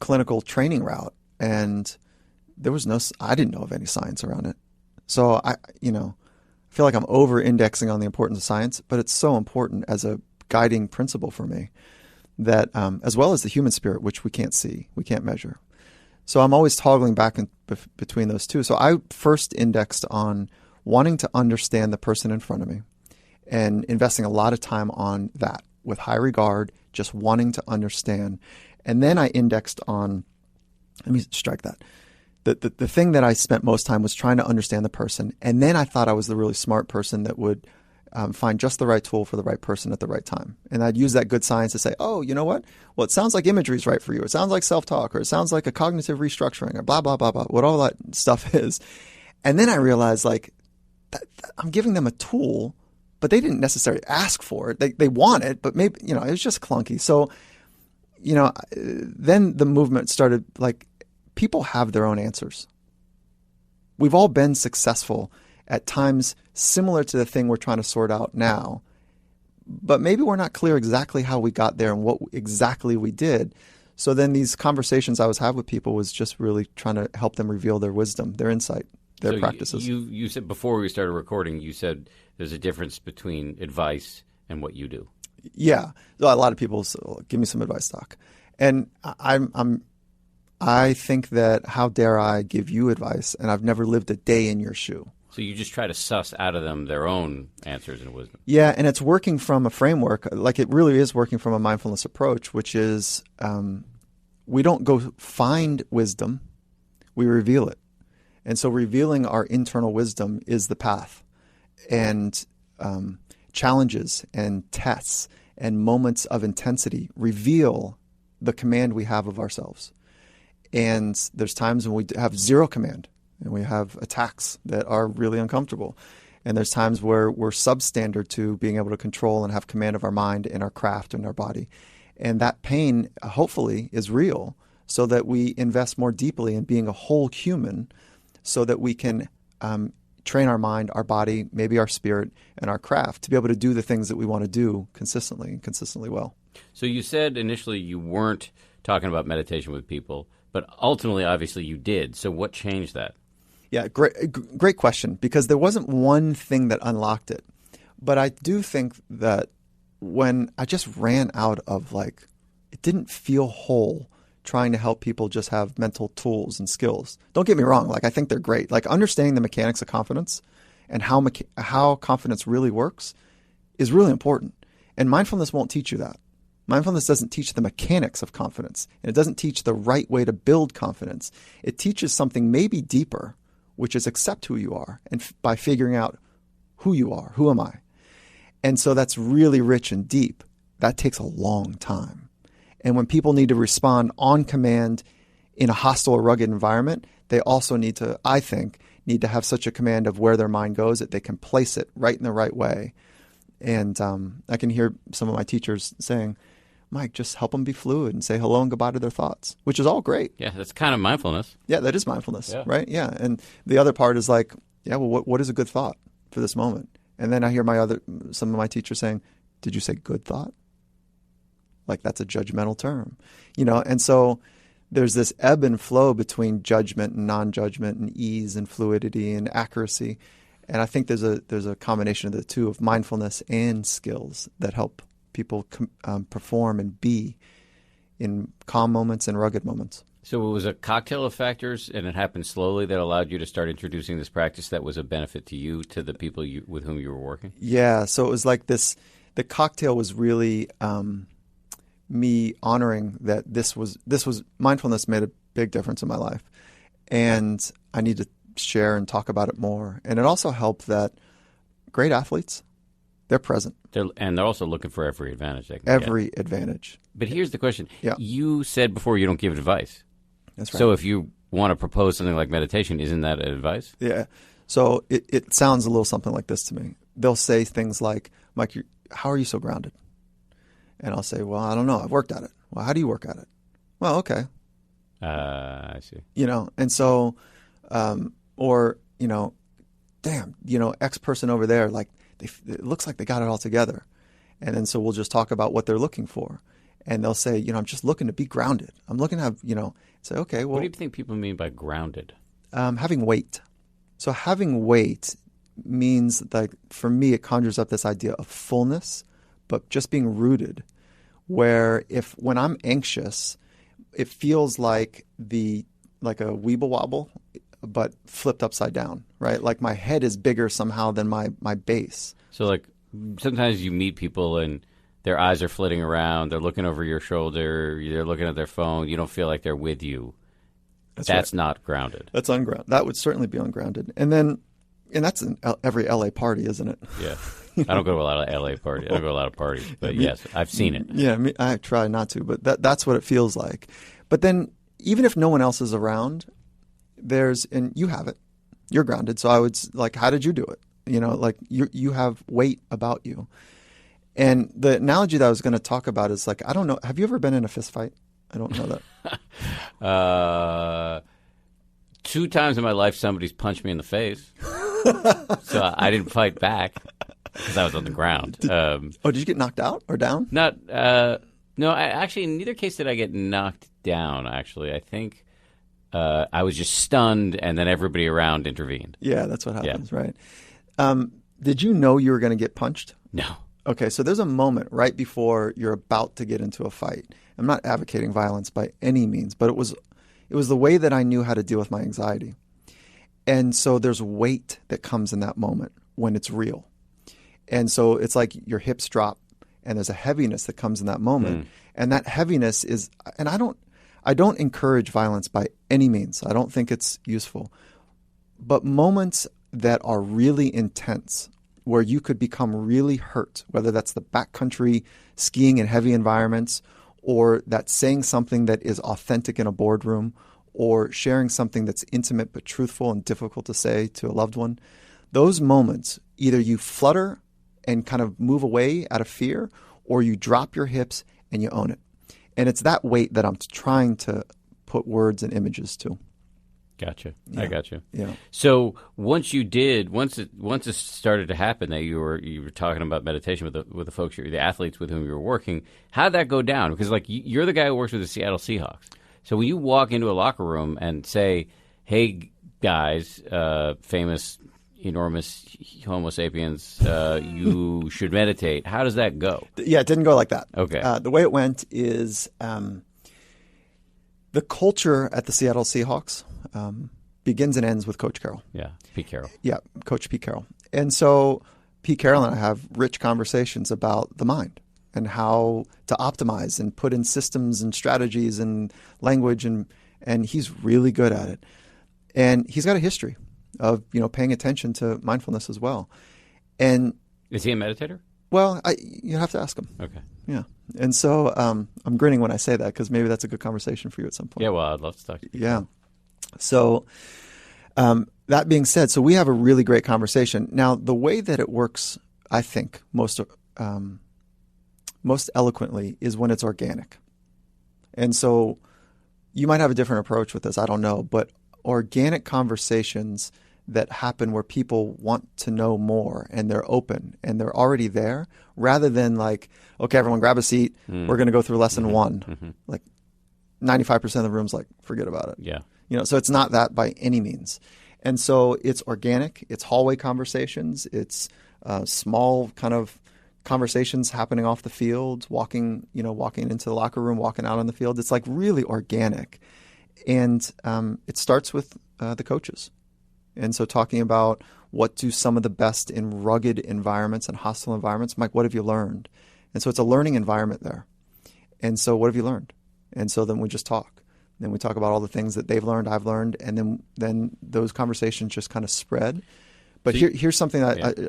clinical training route, and there was I didn't know of any science around it. So I feel like I'm over-indexing on the importance of science, but it's so important as a guiding principle for me, that as well as the human spirit, which we can't see, we can't measure. So I'm always toggling back between those two. So I first indexed on wanting to understand the person in front of me and investing a lot of time on that with high regard, just wanting to understand. And then I indexed on, let me strike that. The thing that I spent most time was trying to understand the person. And then I thought I was the really smart person that would find just the right tool for the right person at the right time. And I'd use that good science to say, oh, you know what? Well, it sounds like imagery is right for you. It sounds like self-talk, or it sounds like a cognitive restructuring, or blah, blah, blah, blah, what all that stuff is. And then I realized, like, I'm giving them a tool, but they didn't necessarily ask for it. They want it, but maybe, it was just clunky. So, then the movement started, like, people have their own answers. We've all been successful at times similar to the thing we're trying to sort out now, but maybe we're not clear exactly how we got there and what exactly we did. So then these conversations I was having with people was just really trying to help them reveal their wisdom, their insight, their practices. You said before we started recording, you said there's a difference between advice and what you do. Yeah. A lot of people say, give me some advice, Doc. And I think that, how dare I give you advice, and I've never lived a day in your shoe. So you just try to suss out of them their own answers and wisdom. Yeah, and it's working from a framework, like it really is working from a mindfulness approach, which is we don't go find wisdom, we reveal it. And so revealing our internal wisdom is the path. And challenges and tests and moments of intensity reveal the command we have of ourselves. And there's times when we have zero command and we have attacks that are really uncomfortable. And there's times where we're substandard to being able to control and have command of our mind and our craft and our body. And that pain, hopefully, is real, so that we invest more deeply in being a whole human, so that we can train our mind, our body, maybe our spirit, and our craft to be able to do the things that we want to do consistently and consistently well. So you said initially you weren't talking about meditation with people, but ultimately, obviously, you did. So what changed that? Yeah, great question, because there wasn't one thing that unlocked it. But I do think that when I just ran out of, like, it didn't feel whole trying to help people just have mental tools and skills. Don't get me wrong, like, I think they're great. Like, understanding the mechanics of confidence and how confidence really works is really important. And mindfulness won't teach you that. Mindfulness doesn't teach the mechanics of confidence, and it doesn't teach the right way to build confidence. It teaches something maybe deeper, which is accept who you are, and by figuring out who you are, who am I? And so that's really rich and deep. That takes a long time. And when people need to respond on command in a hostile or rugged environment, they also need to, I think, have such a command of where their mind goes that they can place it right in the right way. And I can hear some of my teachers saying, Mike, just help them be fluid and say hello and goodbye to their thoughts, which is all great. Yeah, that's kind of mindfulness. Yeah, that is mindfulness, right? Yeah. And the other part is like, yeah, well, what is a good thought for this moment? And then I hear some of my teachers saying, did you say good thought? Like, that's a judgmental term, and so there's this ebb and flow between judgment and non-judgment and ease and fluidity and accuracy. And I think there's a combination of the two, of mindfulness and skills, that help people perform and be in calm moments and rugged moments. So it was a cocktail of factors, and it happened slowly, that allowed you to start introducing this practice that was a benefit to you, to the people with whom you were working? Yeah, so it was like this. The cocktail was really me honoring that this was mindfulness made a big difference in my life, and I need to share and talk about it more. And it also helped that great athletes, they're present. They're also looking for every advantage they can get. Advantage. But here's the question. Yeah. You said before you don't give advice. That's right. So if you want to propose something like meditation, isn't that advice? Yeah. So it sounds a little something like this to me. They'll say things like, Mike, how are you so grounded? And I'll say, well, I don't know. I've worked at it. Well, how do you work at it? Well, okay. I see. And so, or, damn, X person over there, like, it looks like they got it all together. And then so we'll just talk about what they're looking for. And they'll say, I'm just looking to be grounded. I'm looking to have, say, okay, well. What do you think people mean by grounded? Having weight. So having weight means, like, for me, it conjures up this idea of fullness, but just being rooted, where when I'm anxious, it feels like a weeble wobble, but flipped upside down, right? Like my head is bigger somehow than my base. So, like, sometimes you meet people and their eyes are flitting around, they're looking over your shoulder, they're looking at their phone, you don't feel like they're with you. That's right. Not grounded. That's ungrounded. That would certainly be ungrounded. And then, And that's in every LA party, isn't it? Yeah. I don't go to a lot of LA parties. I don't go to a lot of parties. But yes, I've seen it. Yeah, I try not to, but that's what it feels like. But then even if no one else is around, and you have it, you're grounded. So I would like, how did you do it? Like you have weight about you. And the analogy that I was going to talk about is like, I don't know. Have you ever been in a fist fight? I don't know that. 2 times in my life, somebody's punched me in the face. So I didn't fight back because I was on the ground. Did you get knocked out or down? No, actually, in neither case did I get knocked down, actually. I think I was just stunned, and then everybody around intervened. Yeah, that's what happens, right? Did you know you were going to get punched? No. Okay, so there's a moment right before you're about to get into a fight. I'm not advocating violence by any means, but it was the way that I knew how to deal with my anxiety. And so there's weight that comes in that moment when it's real. And so it's like your hips drop and there's a heaviness that comes in that moment. And that heaviness is, and I don't encourage violence by any means. I don't think it's useful. But moments that are really intense, where you could become really hurt, whether that's the backcountry skiing in heavy environments, or that saying something that is authentic in a boardroom, or sharing something that's intimate but truthful and difficult to say to a loved one, those moments, either you flutter and kind of move away out of fear, or you drop your hips and you own it. And it's that weight that I'm trying to put words and images to. Gotcha. Yeah. I got you. Yeah. So once it started to happen, that you were talking about meditation with the folks, the athletes with whom you were working, how did that go down? Because like you're the guy who works with the Seattle Seahawks. So when you walk into a locker room and say, "Hey guys, famous, enormous Homo sapiens, you should meditate," how does that go? Yeah, it didn't go like that. Okay. The way it went is the culture at the Seattle Seahawks begins and ends with Coach Carroll. Yeah, Pete Carroll. Yeah, Coach Pete Carroll. And so Pete Carroll and I have rich conversations about the mind and how to optimize and put in systems and strategies and language, and he's really good at it. And he's got a history of paying attention to mindfulness as well. And is he a meditator? Well, you have to ask him. Okay. Yeah. And so I'm grinning when I say that because maybe that's a good conversation for you at some point. Yeah, well, I'd love to talk to you. Yeah. So that being said, so we have a really great conversation. Now, the way that it works, I think, most eloquently is when it's organic. And so you might have a different approach with this, I don't know, but organic conversations that happen where people want to know more and they're open and they're already there, rather than like, okay, everyone grab a seat, we're going to go through lesson one. Like 95% of the room's like, forget about it. Yeah. So it's not that by any means. And so it's organic, it's hallway conversations, it's small kind of conversations happening off the field, walking into the locker room, walking out on the field. It's like really organic. And it starts with the coaches. And so talking about what do some of the best in rugged environments and hostile environments, Mike, what have you learned? And so it's a learning environment there. And so what have you learned? And so then we just talk. Then we talk about all the things that they've learned, I've learned, and then those conversations just kind of spread. But here's something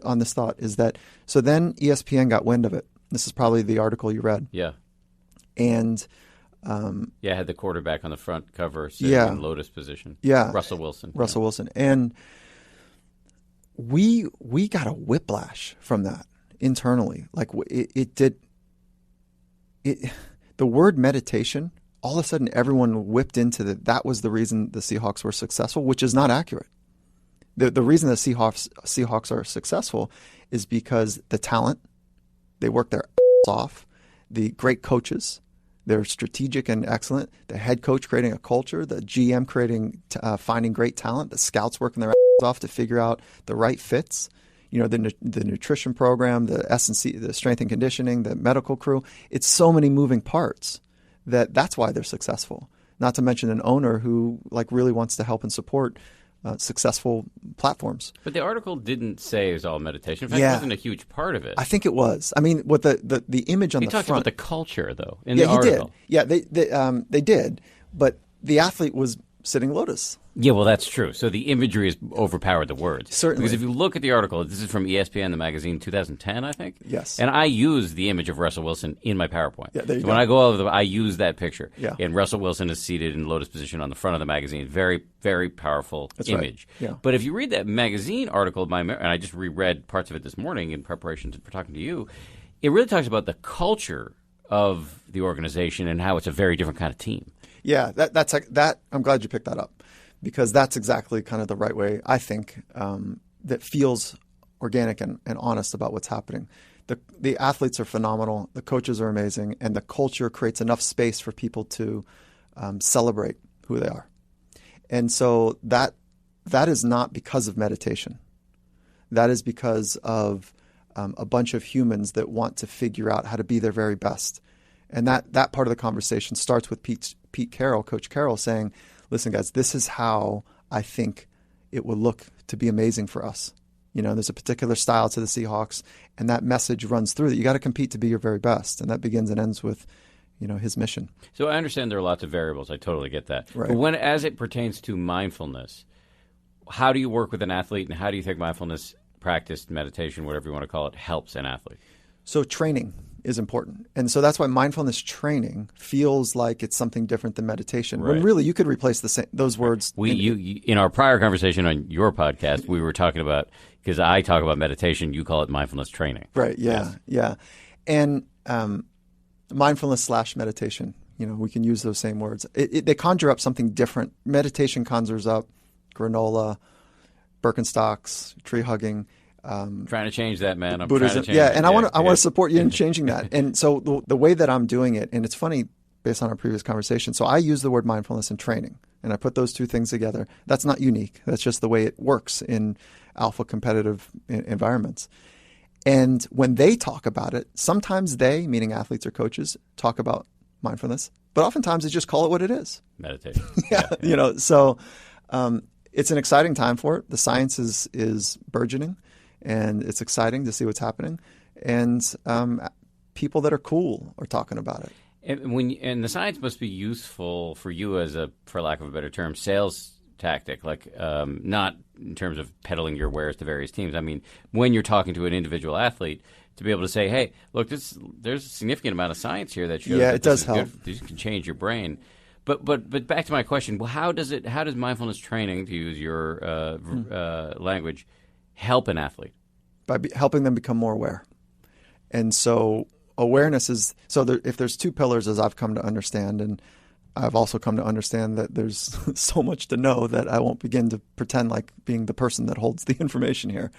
on this thought is that, so then ESPN got wind of it. This is probably the article you read. Yeah. And I had the quarterback on the front cover sitting in lotus position. Yeah. Russell Wilson. Wilson. And we got a whiplash from that internally. Like the word meditation, all of a sudden everyone whipped into that was the reason the Seahawks were successful, which is not accurate. The reason the Seahawks are successful is because the talent, they work their ass off, the great coaches, they're strategic and excellent, the head coach creating a culture, the GM finding great talent, the scouts working their ass off to figure out the right fits, the nutrition program, the S&C, the strength and conditioning, the medical crew. It's so many moving parts that's why they're successful. Not to mention an owner who really wants to help and support successful platforms. But the article didn't say it was all meditation. In fact, it wasn't a huge part of it. I think it was. I mean, what the image on the front. He talked about the culture, though, in the article. Yeah, he did. Yeah, they did. But the athlete was sitting lotus. Yeah, well, that's true. So the imagery has overpowered the words. Certainly. Because if you look at the article, this is from ESPN, the magazine, 2010, I think. Yes. And I use the image of Russell Wilson in my PowerPoint. Yeah, there you so go. when I go over I use that picture. Yeah. And Russell Wilson is seated in lotus position on the front of the magazine. Very, very powerful image. Right. Yeah. But if you read that magazine article, and I just reread parts of it this morning in preparation for talking to you, it really talks about the culture of the organization and how it's a very different kind of team. Yeah, that's I'm glad you picked that up, because that's exactly kind of the right way, I think, that feels organic and honest about what's happening. The athletes are phenomenal, the coaches are amazing, and the culture creates enough space for people to celebrate who they are. And so that is not because of meditation. That is because of a bunch of humans that want to figure out how to be their very best. And that part of the conversation starts with Pete Carroll, Coach Carroll, saying, listen, guys, this is how I think it will look to be amazing for us. You know, there's a particular style to the Seahawks, and that message runs through that. You got to compete to be your very best. And that begins and ends with, his mission. So I understand there are lots of variables. I totally get that. Right. But as it pertains to mindfulness, how do you work with an athlete, and how do you think mindfulness practice, meditation, whatever you want to call it, helps an athlete? So training is important. And so that's why mindfulness training feels like it's something different than meditation. Right. When really you could replace those words. In our prior conversation on your podcast, we were talking about, because I talk about meditation, you call it mindfulness training. Right, yeah, Yes. yeah. And mindfulness / meditation, we can use those same words. They conjure up something different. Meditation conjures up granola, Birkenstocks, tree hugging. Trying to change that, man. I'm Buddhism. trying to change Yeah, it. and I want to support you in changing that. And so the way that I'm doing it, and it's funny based on our previous conversation. So I use the word mindfulness in training, and I put those two things together. That's not unique. That's just the way it works in alpha competitive environments. And when they talk about it, sometimes they, meaning athletes or coaches, talk about mindfulness, but oftentimes they just call it what it is. Meditation. Yeah. So it's an exciting time for it. The science is burgeoning. And it's exciting to see what's happening. And people that are cool are talking about it. And the science must be useful for you as for lack of a better term, sales tactic, like not in terms of peddling your wares to various teams. I mean, when you're talking to an individual athlete, to be able to say, hey, look, there's a significant amount of science here that shows that it does help. This can change your brain. But back to my question, well, how does mindfulness training, to use your language, help an athlete? By helping them become more aware. And so awareness is, if there's two pillars, as I've come to understand, and I've also come to understand that there's so much to know that I won't begin to pretend like being the person that holds the information here,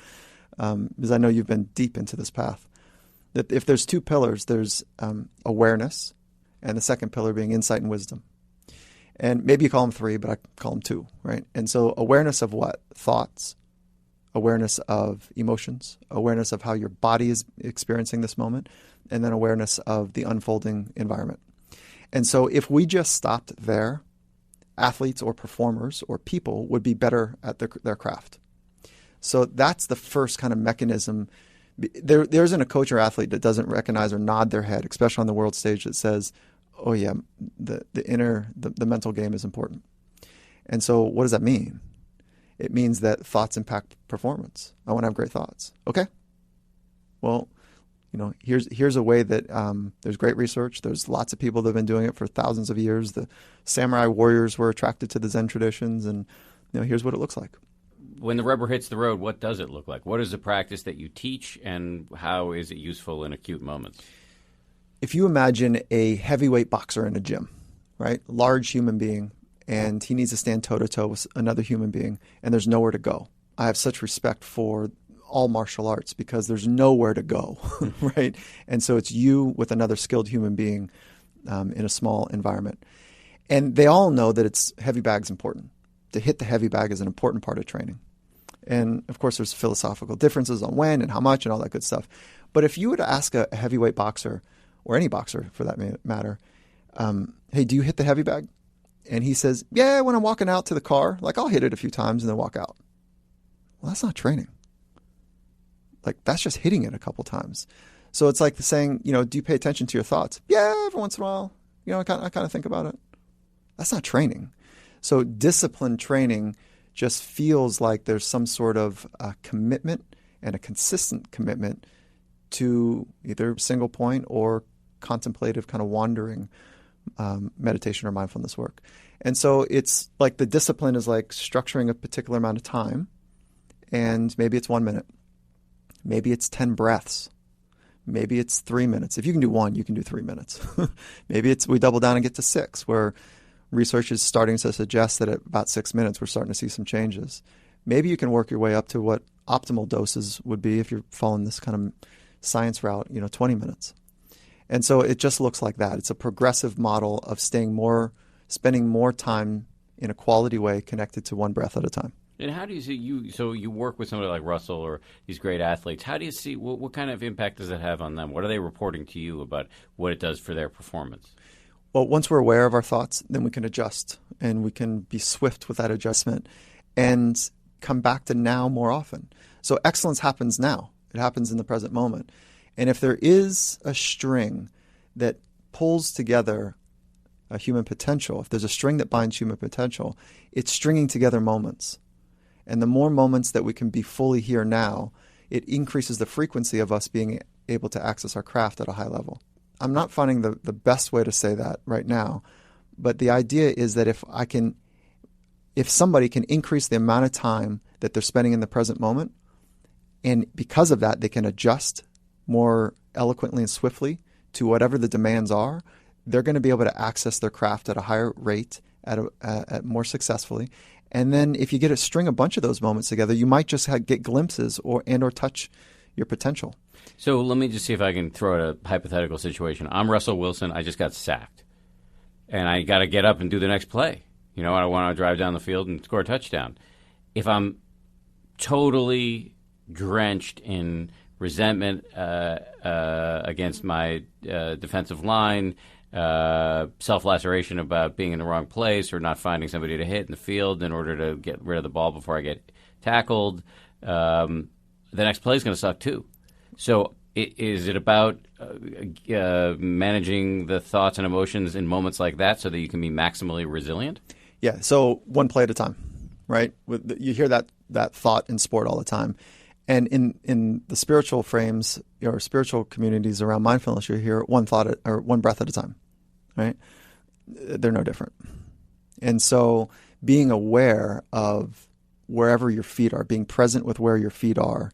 because I know you've been deep into this path. That if there's two pillars, there's awareness, and the second pillar being insight and wisdom. And maybe you call them three, but I call them two, right? And so awareness of what? Thoughts, awareness of emotions, awareness of how your body is experiencing this moment, and then awareness of the unfolding environment. And so if we just stopped there, athletes or performers or people would be better at their craft. So that's the first kind of mechanism. There isn't a coach or athlete that doesn't recognize or nod their head, especially on the world stage, that says, oh yeah, the mental game is important. And so what does that mean? It means that thoughts impact performance. I want to have great thoughts. Okay. Well, here's a way that there's great research. There's lots of people that have been doing it for thousands of years. The samurai warriors were attracted to the Zen traditions, and here's what it looks like. When the rubber hits the road, what does it look like? What is the practice that you teach, and how is it useful in acute moments? If you imagine a heavyweight boxer in a gym, right? Large human being, and he needs to stand toe-to-toe with another human being, and there's nowhere to go. I have such respect for all martial arts because there's nowhere to go, right? And so it's you with another skilled human being in a small environment. And they all know that heavy bag's important. To hit the heavy bag is an important part of training. And, of course, there's philosophical differences on when and how much and all that good stuff. But if you were to ask a heavyweight boxer, or any boxer for that matter, hey, do you hit the heavy bag? And he says, yeah, when I'm walking out to the car, like I'll hit it a few times and then walk out. Well, that's not training. Like that's just hitting it a couple times. So it's like the saying, do you pay attention to your thoughts? Yeah, every once in a while, I kind of think about it. That's not training. So discipline training just feels like there's some sort of commitment and a consistent commitment to either single point or contemplative kind of wandering meditation or mindfulness work. And so it's like the discipline is like structuring a particular amount of time, and maybe it's 1 minute. Maybe it's 10 breaths. Maybe it's 3 minutes. If you can do 1, you can do 3 minutes. Maybe we double down and get to 6, where research is starting to suggest that at about 6 minutes, we're starting to see some changes. Maybe you can work your way up to what optimal doses would be if you're following this kind of science route, 20 minutes. And so it just looks like that. It's a progressive model of spending more time in a quality way connected to one breath at a time. And how do you see so you work with somebody like Russell or these great athletes. How do you see, what kind of impact does it have on them? What are they reporting to you about what it does for their performance? Well, once we're aware of our thoughts, then we can adjust, and we can be swift with that adjustment and come back to now more often. So excellence happens now. It happens in the present moment. And if there is a string that pulls together a human potential, if there's a string that binds human potential, it's stringing together moments. And the more moments that we can be fully here now, it increases the frequency of us being able to access our craft at a high level. I'm not finding the best way to say that right now, but the idea is that if somebody can increase the amount of time that they're spending in the present moment, and because of that, they can adjust more eloquently and swiftly to whatever the demands are, they're going to be able to access their craft at a higher rate, at more successfully. And then if you get a bunch of those moments together, you might just get glimpses or touch your potential. So let me just see if I can throw out a hypothetical situation. I'm Russell Wilson. I just got sacked. And I got to get up and do the next play. I want to drive down the field and score a touchdown. If I'm totally drenched in resentment against my defensive line, self-laceration about being in the wrong place or not finding somebody to hit in the field in order to get rid of the ball before I get tackled, the next play is going to suck too. So is it about managing the thoughts and emotions in moments like that so that you can be maximally resilient? Yeah, so one play at a time, right? You hear that thought in sport all the time. And in the spiritual frames or spiritual communities around mindfulness, you hear one thought or one breath at a time, right? They're no different. And so being aware of wherever your feet are, being present with where your feet are,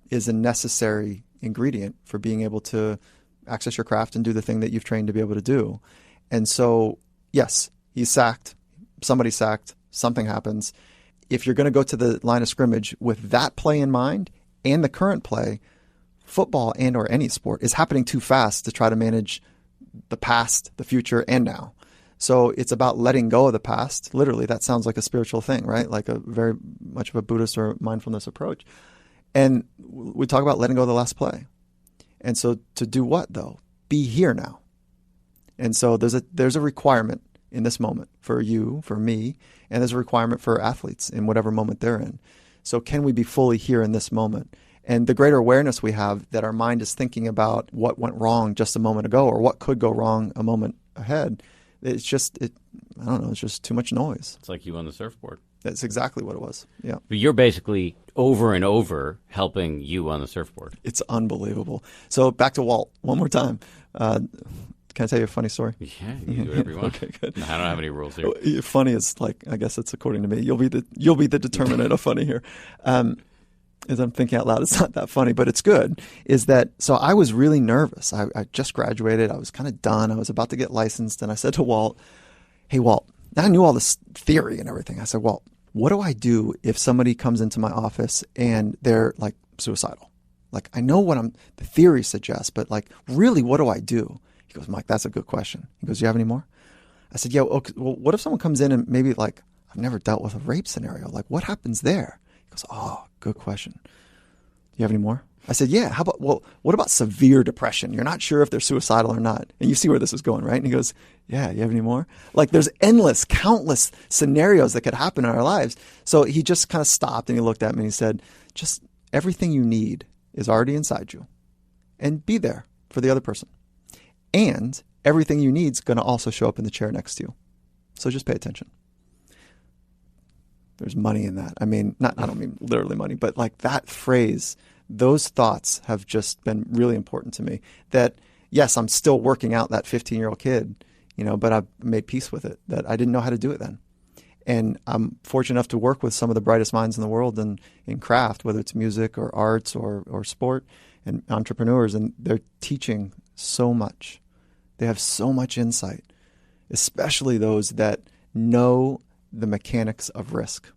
is a necessary ingredient for being able to access your craft and do the thing that you've trained to be able to do. And so, yes, he's sacked, somebody's sacked, something happens. If you're going to go to the line of scrimmage with that play in mind and the current play, football and or any sport is happening too fast to try to manage the past, the future, and now. So it's about letting go of the past. Literally, that sounds like a spiritual thing, right? Like a very much of a Buddhist or mindfulness approach. And we talk about letting go of the last play. And so to do what, though? Be here now. And so there's a requirement in this moment for you, for me, and there's a requirement for athletes in whatever moment they're in. So can we be fully here in this moment? And the greater awareness we have that our mind is thinking about what went wrong just a moment ago or what could go wrong a moment ahead, it's just too much noise. It's like you on the surfboard. That's exactly what it was. Yeah. But you're basically over and over helping you on the surfboard. It's unbelievable. So back to Walt one more time. Can I tell you a funny story? Yeah, you can do whatever you want. Okay, good. I don't have any rules here. Funny is like, I guess it's according to me. You'll be the determinant of funny here. As I'm thinking out loud, it's not that funny, but it's good. So I was really nervous. I just graduated. I was kind of done. I was about to get licensed, and I said to Walt, "Hey, Walt." Now I knew all this theory and everything. I said, "Walt, what do I do if somebody comes into my office and they're like suicidal? Like I know what the theory suggests, but like really, what do I do?" He goes, "Mike, that's a good question." He goes, "Do you have any more?" I said, "Yeah, okay, well, what if someone comes in and maybe like, I've never dealt with a rape scenario. Like what happens there?" He goes, "Oh, good question. Do you have any more?" I said, "Yeah, what about severe depression? You're not sure if they're suicidal or not." And you see where this is going, right? And he goes, "Yeah, you have any more?" Like there's countless scenarios that could happen in our lives. So he just kind of stopped and he looked at me and he said, "Just everything you need is already inside you. And be there for the other person. And everything you need is going to also show up in the chair next to you. So just pay attention." There's money in that. I mean, I don't mean literally money, but like that phrase, those thoughts have just been really important to me. That, yes, I'm still working out that 15-year-old kid, but I've made peace with it, that I didn't know how to do it then. And I'm fortunate enough to work with some of the brightest minds in the world in craft, whether it's music or arts or sport, and entrepreneurs, and they're teaching so much. They have so much insight, especially those that know the mechanics of risk.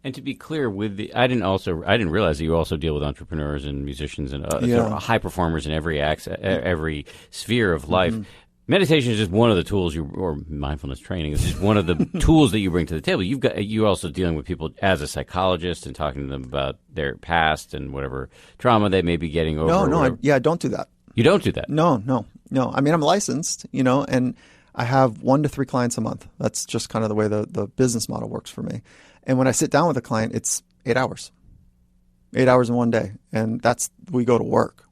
And to be clear, I didn't realize that you also deal with entrepreneurs and musicians and sort of high performers in every sphere of life. Mm-hmm. Meditation is just one of the tools or mindfulness training is just one of the tools that you bring to the table. You're also dealing with people as a psychologist and talking to them about their past and whatever trauma they may be getting over. I don't do that. You don't do that? No. I mean, I'm licensed, and I have 1 to 3 clients a month. That's just kind of the way the business model works for me. And when I sit down with a client, it's 8 hours. 8 hours in one day. And we go to work.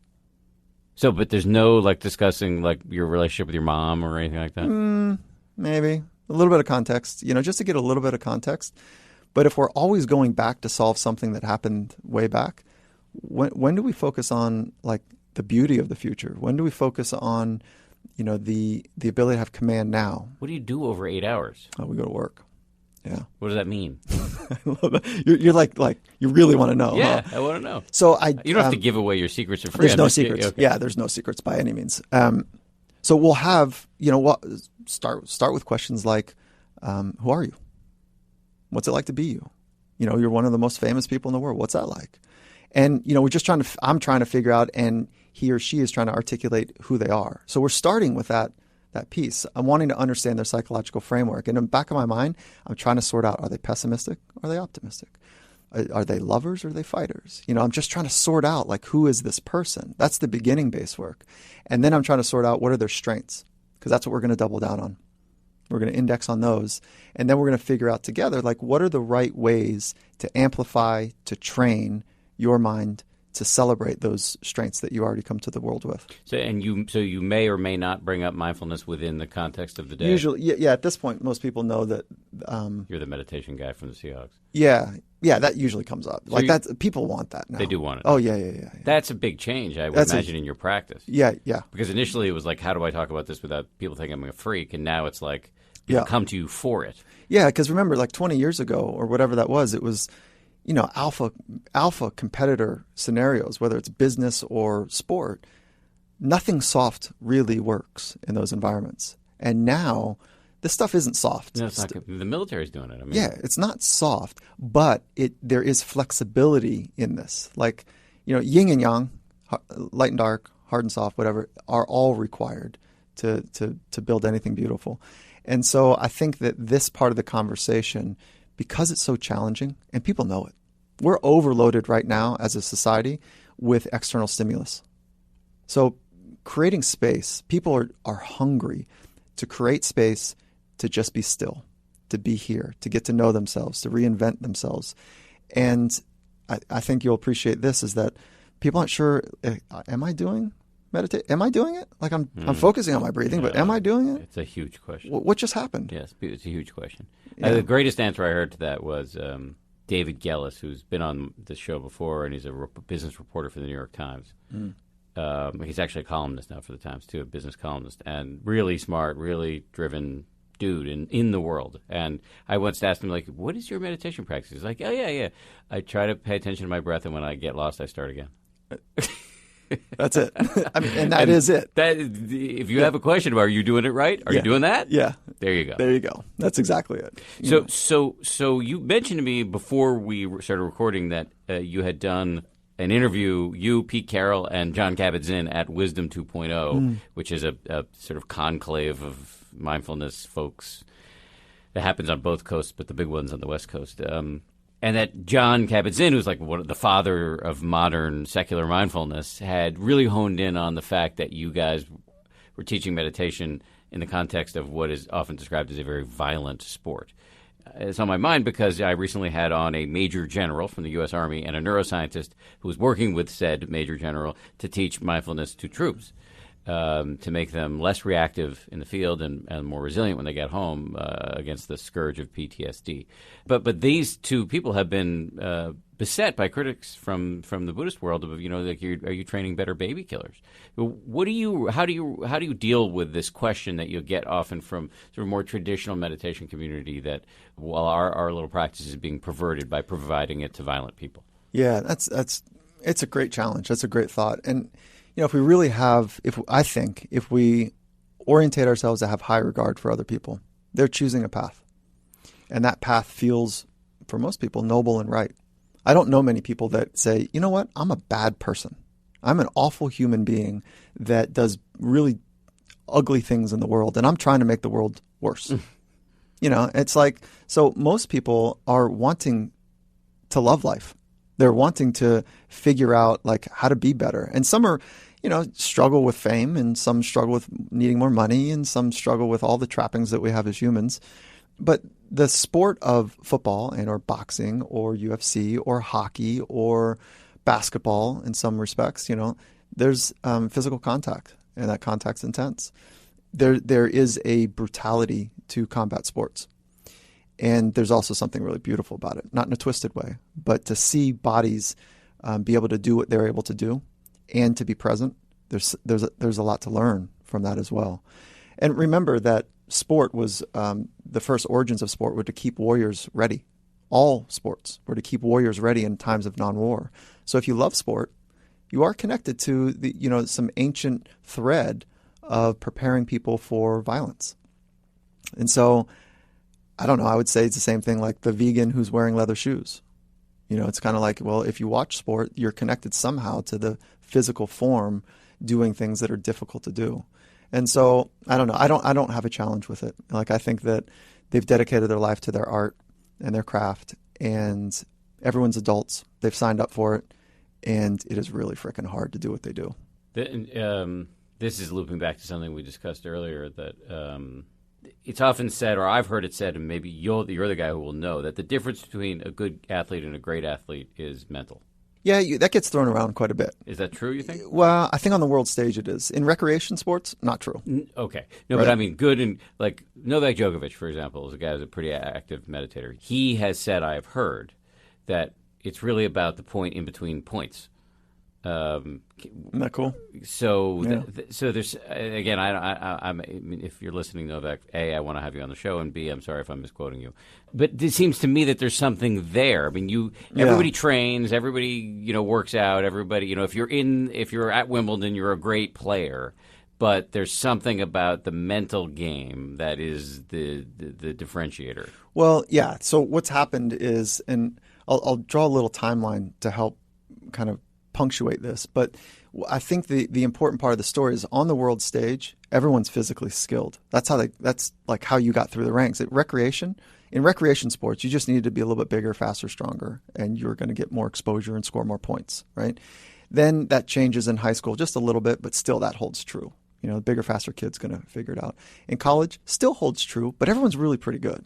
So, but there's no discussing your relationship with your mom or anything like that? Maybe. A little bit of context, just to get a little bit of context. But if we're always going back to solve something that happened way back, when do we focus on the beauty of the future? When do we focus on, the ability to have command now? What do you do over 8 hours? Oh, we go to work. Yeah. What does that mean? I love it. You're like you really want to know. Yeah, huh? I want to know. So you don't have to give away your secrets for free. There's no secrets. Okay. Yeah, there's no secrets by any means. So we'll have start with questions like, who are you? What's it like to be you? You're one of the most famous people in the world. What's that like? And we're just I'm trying to figure out, and he or she is trying to articulate who they are. So we're starting with that piece. I'm wanting to understand their psychological framework. And in the back of my mind, I'm trying to sort out, are they pessimistic? Are they optimistic? Are they lovers or are they fighters? I'm just trying to sort out, who is this person? That's the beginning base work. And then I'm trying to sort out what are their strengths, because that's what we're going to double down on. We're going to index on those. And then we're going to figure out together, what are the right ways to amplify, to train your mind to celebrate those strengths that you already come to the world with. So you may or may not bring up mindfulness within the context of the day. Usually, yeah. At this point, most people know that you're the meditation guy from the Seahawks. Yeah, that usually comes up. People want that now. They do want it. Oh yeah. That's a big change, I would imagine, in your practice. Yeah. Because initially it was how do I talk about this without people thinking I'm a freak? And now it's people come to you for it. Yeah, because remember, 20 years ago or whatever that was, it was alpha competitor scenarios, whether it's business or sport. Nothing soft really works in those environments. And now this stuff isn't soft. No, it's not good. The military's doing it. Yeah, it's not soft, but there is flexibility in this. Yin and yang, light and dark, hard and soft, whatever, are all required to build anything beautiful. And so I think that this part of the conversation, because it's so challenging, and people know it, we're overloaded right now as a society with external stimulus. So creating space, people are hungry to create space to just be still, to be here, to get to know themselves, to reinvent themselves. And I think you'll appreciate this, is that people aren't sure, am I doing meditate? Am I doing it? I'm focusing on my breathing, but am I doing it? It's a huge question. What just happened? Yes, it's a huge question. Yeah. The greatest answer I heard to that was David Gellis, who's been on the show before, and he's a business reporter for the New York Times. He's actually a columnist now for the Times, too, a business columnist, and really smart, really driven dude in the world. And I once asked him, what is your meditation practice? He's like, oh, yeah. I try to pay attention to my breath, and when I get lost, I start again. That's it. And that is it. If you have a question about, are you doing it right? Are you doing that? Yeah. There you go. There you go. That's exactly it. So you mentioned to me before we started recording that you had done an interview, you, Pete Carroll, and John Kabat-Zinn at Wisdom 2.0, which is a sort of conclave of mindfulness folks that happens on both coasts, but the big one's on the West Coast. And that John Kabat-Zinn, who's one of the father of modern secular mindfulness, had really honed in on the fact that you guys were teaching meditation in the context of what is often described as a very violent sport. It's on my mind because I recently had on a major general from the U.S. Army and a neuroscientist who was working with said major general to teach mindfulness to troops. to make them less reactive in the field and more resilient when they get home against the scourge of PTSD. But these two people have been beset by critics from the Buddhist world of, like, are you training better baby killers? How do you deal with this question that you get often from sort of more traditional meditation community that, while our little practice is being perverted by providing it to violent people? Yeah, it's a great challenge. That's a great thought. And if we really if we orientate ourselves to have high regard for other people, they're choosing a path. And that path feels, for most people, noble and right. I don't know many people that say, you know what, I'm a bad person. I'm an awful human being that does really ugly things in the world, and I'm trying to make the world worse. It's like, so most people are wanting to love life. They're wanting to figure out, like, how to be better. And some are, struggle with fame, and some struggle with needing more money, and some struggle with all the trappings that we have as humans. But the sport of football or boxing or UFC or hockey or basketball, in some respects, there's physical contact, and that contact's intense. There is a brutality to combat sports. And there's also something really beautiful about it, not in a twisted way, but to see bodies be able to do what they're able to do and to be present. There's a lot to learn from that as well. And remember that sport was the first origins of sport were to keep warriors ready. All sports were to keep warriors ready in times of non-war. So if you love sport, you are connected to some ancient thread of preparing people for violence. And so, I don't know, I would say it's the same thing like the vegan who's wearing leather shoes. It's kind of like, well, if you watch sport, you're connected somehow to the physical form doing things that are difficult to do. And so, I don't know, I don't have a challenge with it. Like, I think that they've dedicated their life to their art and their craft, and everyone's adults. They've signed up for it, and it is really freaking hard to do what they do. This is looping back to something we discussed earlier, that it's often said, or I've heard it said, and maybe you're the guy who will know, that the difference between a good athlete and a great athlete is mental. Yeah, that gets thrown around quite a bit. Is that true, you think? Well, I think on the world stage it is. In recreation sports, not true. Okay. No, right? But I mean good, and like Novak Djokovic, for example, is a guy who's a pretty active meditator. He has said, I have heard, that it's really about the point in between points. Isn't that cool? So, Yeah. So there's again. I mean, if you're listening, Novak, A, I want to have you on the show, and B, I'm sorry if I'm misquoting you. But it seems to me that there's something there. I mean, everybody trains, everybody works out, everybody if you're at Wimbledon, you're a great player. But there's something about the mental game that is the differentiator. Well, yeah. So what's happened is, and I'll draw a little timeline to help kind of punctuate this, but I think the important part of the story is on the world stage, everyone's physically skilled. That's like how you got through the ranks. In recreation sports, you just needed to be a little bit bigger, faster, stronger, and you're going to get more exposure and score more points, right? Then that changes in high school just a little bit, but still that holds true. The bigger, faster kid's going to figure it out. In college, still holds true, but everyone's really pretty good.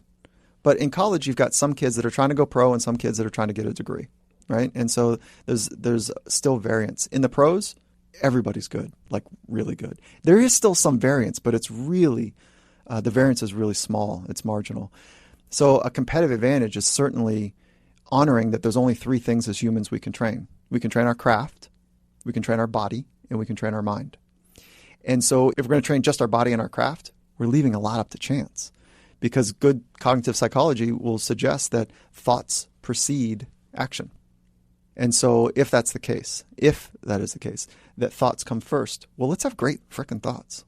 But in college, you've got some kids that are trying to go pro and some kids that are trying to get a degree. Right. And so there's still variance. In the pros, everybody's good, like really good. There is still some variance, but it's really, the variance is really small. It's marginal. So a competitive advantage is certainly honoring that there's only three things as humans we can train. We can train our craft, we can train our body, and we can train our mind. And so if we're going to train just our body and our craft, we're leaving a lot up to chance, because good cognitive psychology will suggest that thoughts precede action. And so if that is the case, that thoughts come first, well, let's have great frickin' thoughts.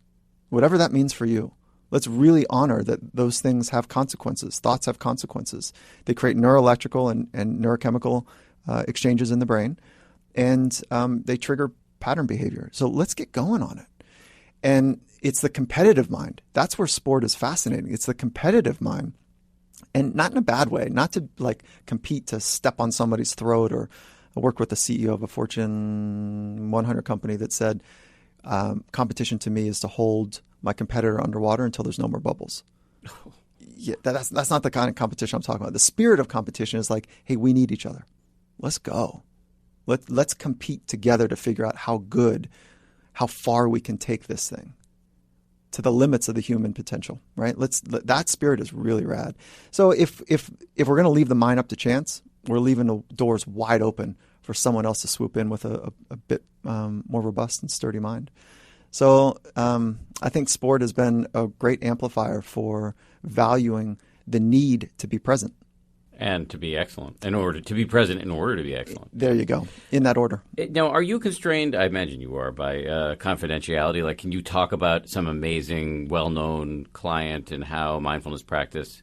Whatever that means for you. Let's really honor that those things have consequences. Thoughts have consequences. They create neuroelectrical and neurochemical exchanges in the brain, and they trigger pattern behavior. So let's get going on it. And it's the competitive mind. That's where sport is fascinating. It's the competitive mind. And not in a bad way, not to like compete to step on somebody's throat. Or I worked with the CEO of a Fortune 100 company that said, competition to me is to hold my competitor underwater until there's no more bubbles. Yeah, that's not the kind of competition I'm talking about. The spirit of competition is like, hey, we need each other. Let's go. Let's compete together to figure out how good how far we can take this thing to the limits of the human potential, right? That spirit is really rad. So if we're going to leave the mind up to chance, we're leaving the doors wide open for someone else to swoop in with a bit more robust and sturdy mind. So I think sport has been a great amplifier for valuing the need to be present. And to be excellent, in order to be present, in order to be excellent. There you go, in that order. Now, are you constrained, I imagine you are, by confidentiality? Like, can you talk about some amazing, well-known client and how mindfulness practice,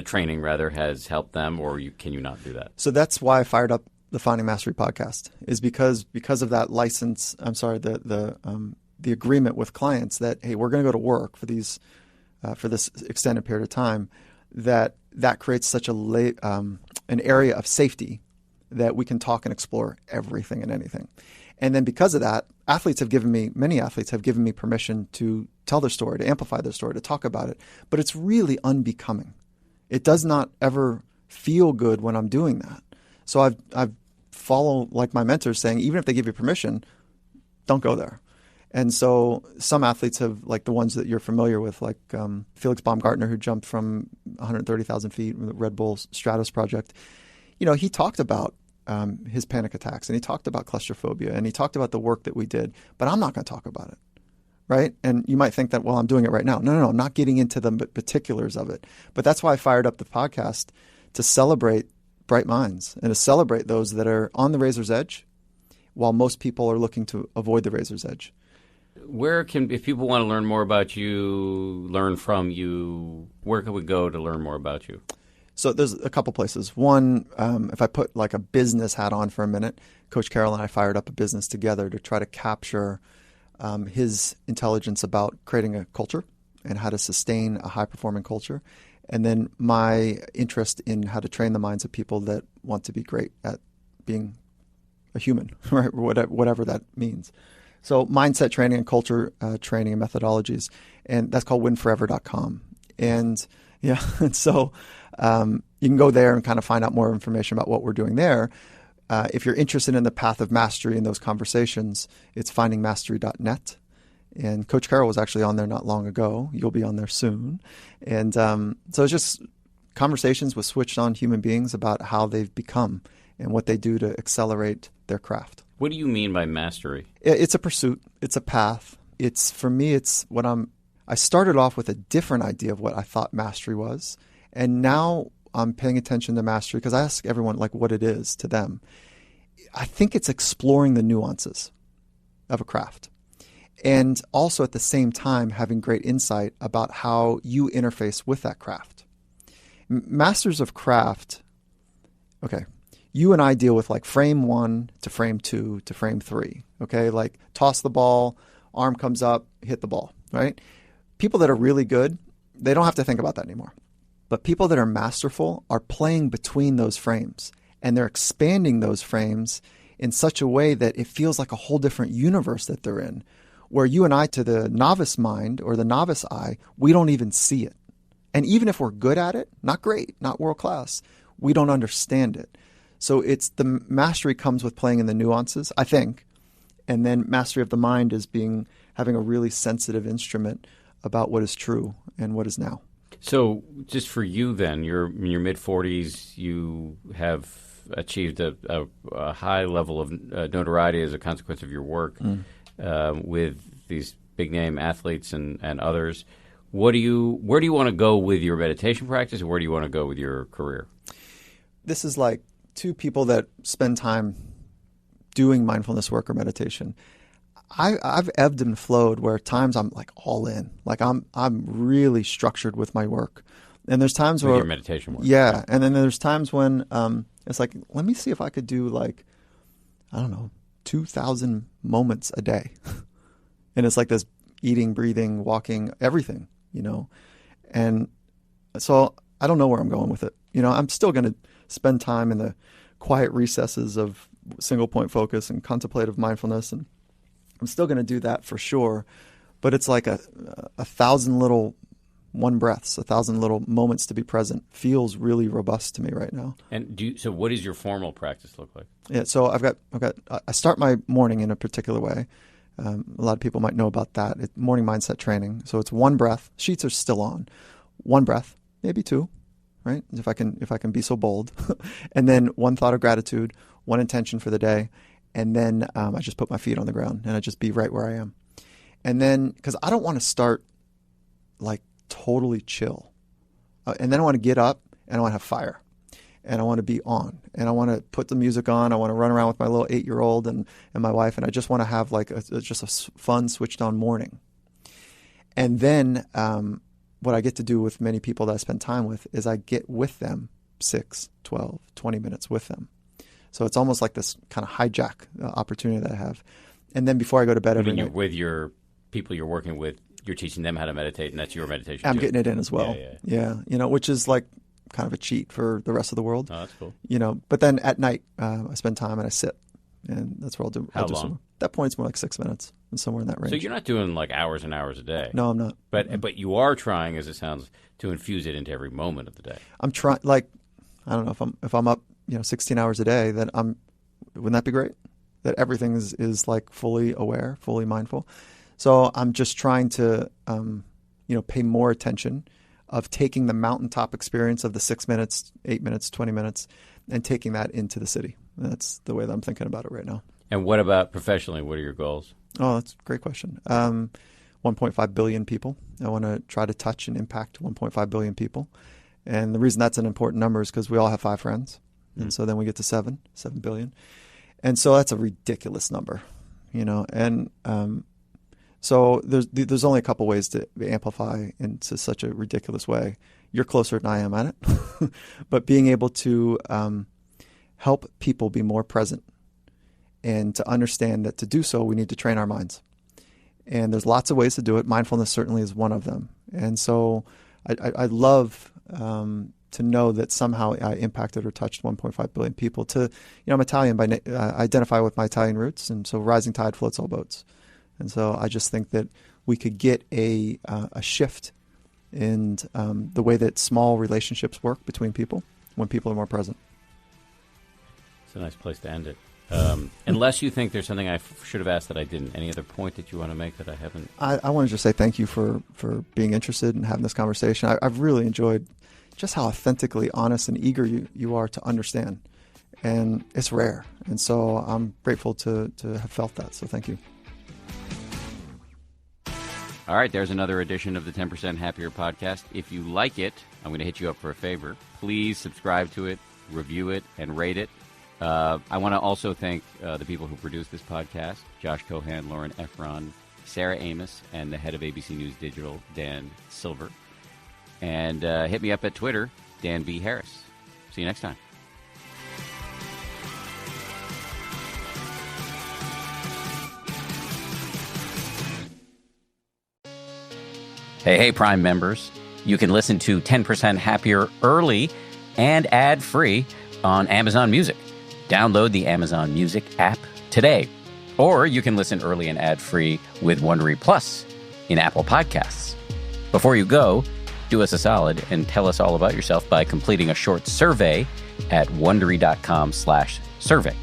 training rather, has helped them, or can you not do that? So that's why I fired up the Finding Mastery podcast, is because of that license, the agreement with clients that, hey, we're going to go to work for these for this extended period of time, that creates such an area of safety that we can talk and explore everything and anything. And then because of that, many athletes have given me permission to tell their story, to amplify their story, to talk about it. But it's really unbecoming. It does not ever feel good when I'm doing that. So I've followed like my mentors saying, even if they give you permission, don't go there. And so some athletes have, like the ones that you're familiar with, like Felix Baumgartner, who jumped from 130,000 feet with the Red Bull Stratos project. He talked about his panic attacks, and he talked about claustrophobia, and he talked about the work that we did. But I'm not going to talk about it, right? And you might think that, well, I'm doing it right now. No, I'm not getting into the particulars of it. But that's why I fired up the podcast, to celebrate bright minds and to celebrate those that are on the razor's edge, while most people are looking to avoid the razor's edge. If people want to learn more about you, learn from you, where can we go to learn more about you? So there's a couple places. One, if I put like a business hat on for a minute, Coach Carroll and I fired up a business together to try to capture his intelligence about creating a culture and how to sustain a high-performing culture. And then my interest in how to train the minds of people that want to be great at being a human, right? Whatever that means. So mindset training and culture training and methodologies, and that's called winforever.com. And yeah, and so you can go there and kind of find out more information about what we're doing there. If you're interested in the path of mastery in those conversations, it's findingmastery.net. And Coach Carroll was actually on there not long ago. You'll be on there soon. And so it's just conversations with switched-on human beings about how they've become and what they do to accelerate their craft. What do you mean by mastery? It's a pursuit. It's a path. For me, I started off with a different idea of what I thought mastery was. And now I'm paying attention to mastery because I ask everyone like what it is to them. I think it's exploring the nuances of a craft. And also at the same time having great insight about how you interface with that craft. Masters of craft, okay, you and I deal with like frame 1 to frame 2 to frame 3, okay? Like toss the ball, arm comes up, hit the ball, right? People that are really good, they don't have to think about that anymore. But people that are masterful are playing between those frames, and they're expanding those frames in such a way that it feels like a whole different universe that they're in, where you and I, to the novice mind or the novice eye, we don't even see it. And even if we're good at it, not great, not world class, we don't understand it. So it's the mastery comes with playing in the nuances, I think. And then mastery of the mind is having a really sensitive instrument about what is true and what is now. So just for you then, you're in your mid-40s, you have achieved a high level of notoriety as a consequence of your work with these big-name athletes and others. Where do you want to go with your meditation practice, or where do you want to go with your career? This is like two people that spend time doing mindfulness work or meditation. I've ebbed and flowed where at times I'm like all in, like I'm really structured with my work, and there's times where your meditation work, yeah, and then there's times when it's like, let me see if I could do like, I don't know, 2,000 moments a day, and it's like this eating, breathing, walking, everything, and so I don't know where I'm going with it. I'm still going to spend time in the quiet recesses of single point focus and contemplative mindfulness, and I'm still going to do that for sure. But it's like a 1,000 little one breaths, 1,000 little moments to be present feels really robust to me right now. And so what does your formal practice look like? Yeah, so I start my morning in a particular way. A lot of people might know about that. It's morning mindset training. So it's one breath. Sheets are still on. One breath, maybe two, right? If I can be so bold. And then one thought of gratitude, one intention for the day. And then I just put my feet on the ground and I just be right where I am. And then, because I don't want to start like totally chill. And then I want to get up and I want to have fire. And I want to be on. And I want to put the music on. I want to run around with my little 8-year-old and my wife. And I just want to have like just a fun switched on morning. And then what I get to do with many people that I spend time with is I get with them 6, 12, 20 minutes with them. So it's almost like this kind of hijack opportunity that I have. And then before I go to bed every night. With your people you're working with, you're teaching them how to meditate, and that's your meditation I'm too. getting it in as well. Yeah. Which is like kind of a cheat for the rest of the world. Oh, that's cool. But then at night, I spend time and I sit. And that's where I'll do. How long? At that point, it's more like 6 minutes, and somewhere in that range. So you're not doing like hours and hours a day. No, I'm not. But you are trying, as it sounds, to infuse it into every moment of the day. I'm trying. Like, I don't know if I'm up, 16 hours a day. Then wouldn't that be great? That everything is like fully aware, fully mindful. So I'm just trying to, pay more attention of taking the mountaintop experience of the 6 minutes, 8 minutes, 20 minutes, and taking that into the city. That's the way that I'm thinking about it right now. And what about professionally? What are your goals? Oh, that's a great question. 1.5 billion people. I want to try to touch and impact 1.5 billion people. And the reason that's an important number is because we all have 5 friends. And so then we get to 7 billion. And so that's a ridiculous number, and so there's only a couple ways to amplify into such a ridiculous way. You're closer than I am at it, but being able to help people be more present and to understand that to do so, we need to train our minds. And there's lots of ways to do it. Mindfulness certainly is one of them. And so I love to know that somehow I impacted or touched 1.5 billion people. I'm Italian, I identify with my Italian roots, and so rising tide floats all boats. And so I just think that we could get a shift in the way that small relationships work between people when people are more present. It's a nice place to end it. Unless you think there's something I should have asked that I didn't. Any other point that you want to make that I haven't? I want to just say thank you for being interested in having this conversation. I've really enjoyed just how authentically honest and eager you are to understand. And it's rare. And so I'm grateful to have felt that. So thank you. All right, there's another edition of the 10% Happier podcast. If you like it, I'm going to hit you up for a favor. Please subscribe to it, review it, and rate it. I want to also thank the people who produced this podcast, Josh Cohan, Lauren Efron, Sarah Amos, and the head of ABC News Digital, Dan Silver. And hit me up at Twitter, Dan B. Harris. See you next time. Hey, Prime members. You can listen to 10% Happier early and ad-free on Amazon Music. Download the Amazon Music app today. Or you can listen early and ad-free with Wondery Plus in Apple Podcasts. Before you go, do us a solid and tell us all about yourself by completing a short survey at Wondery.com/survey.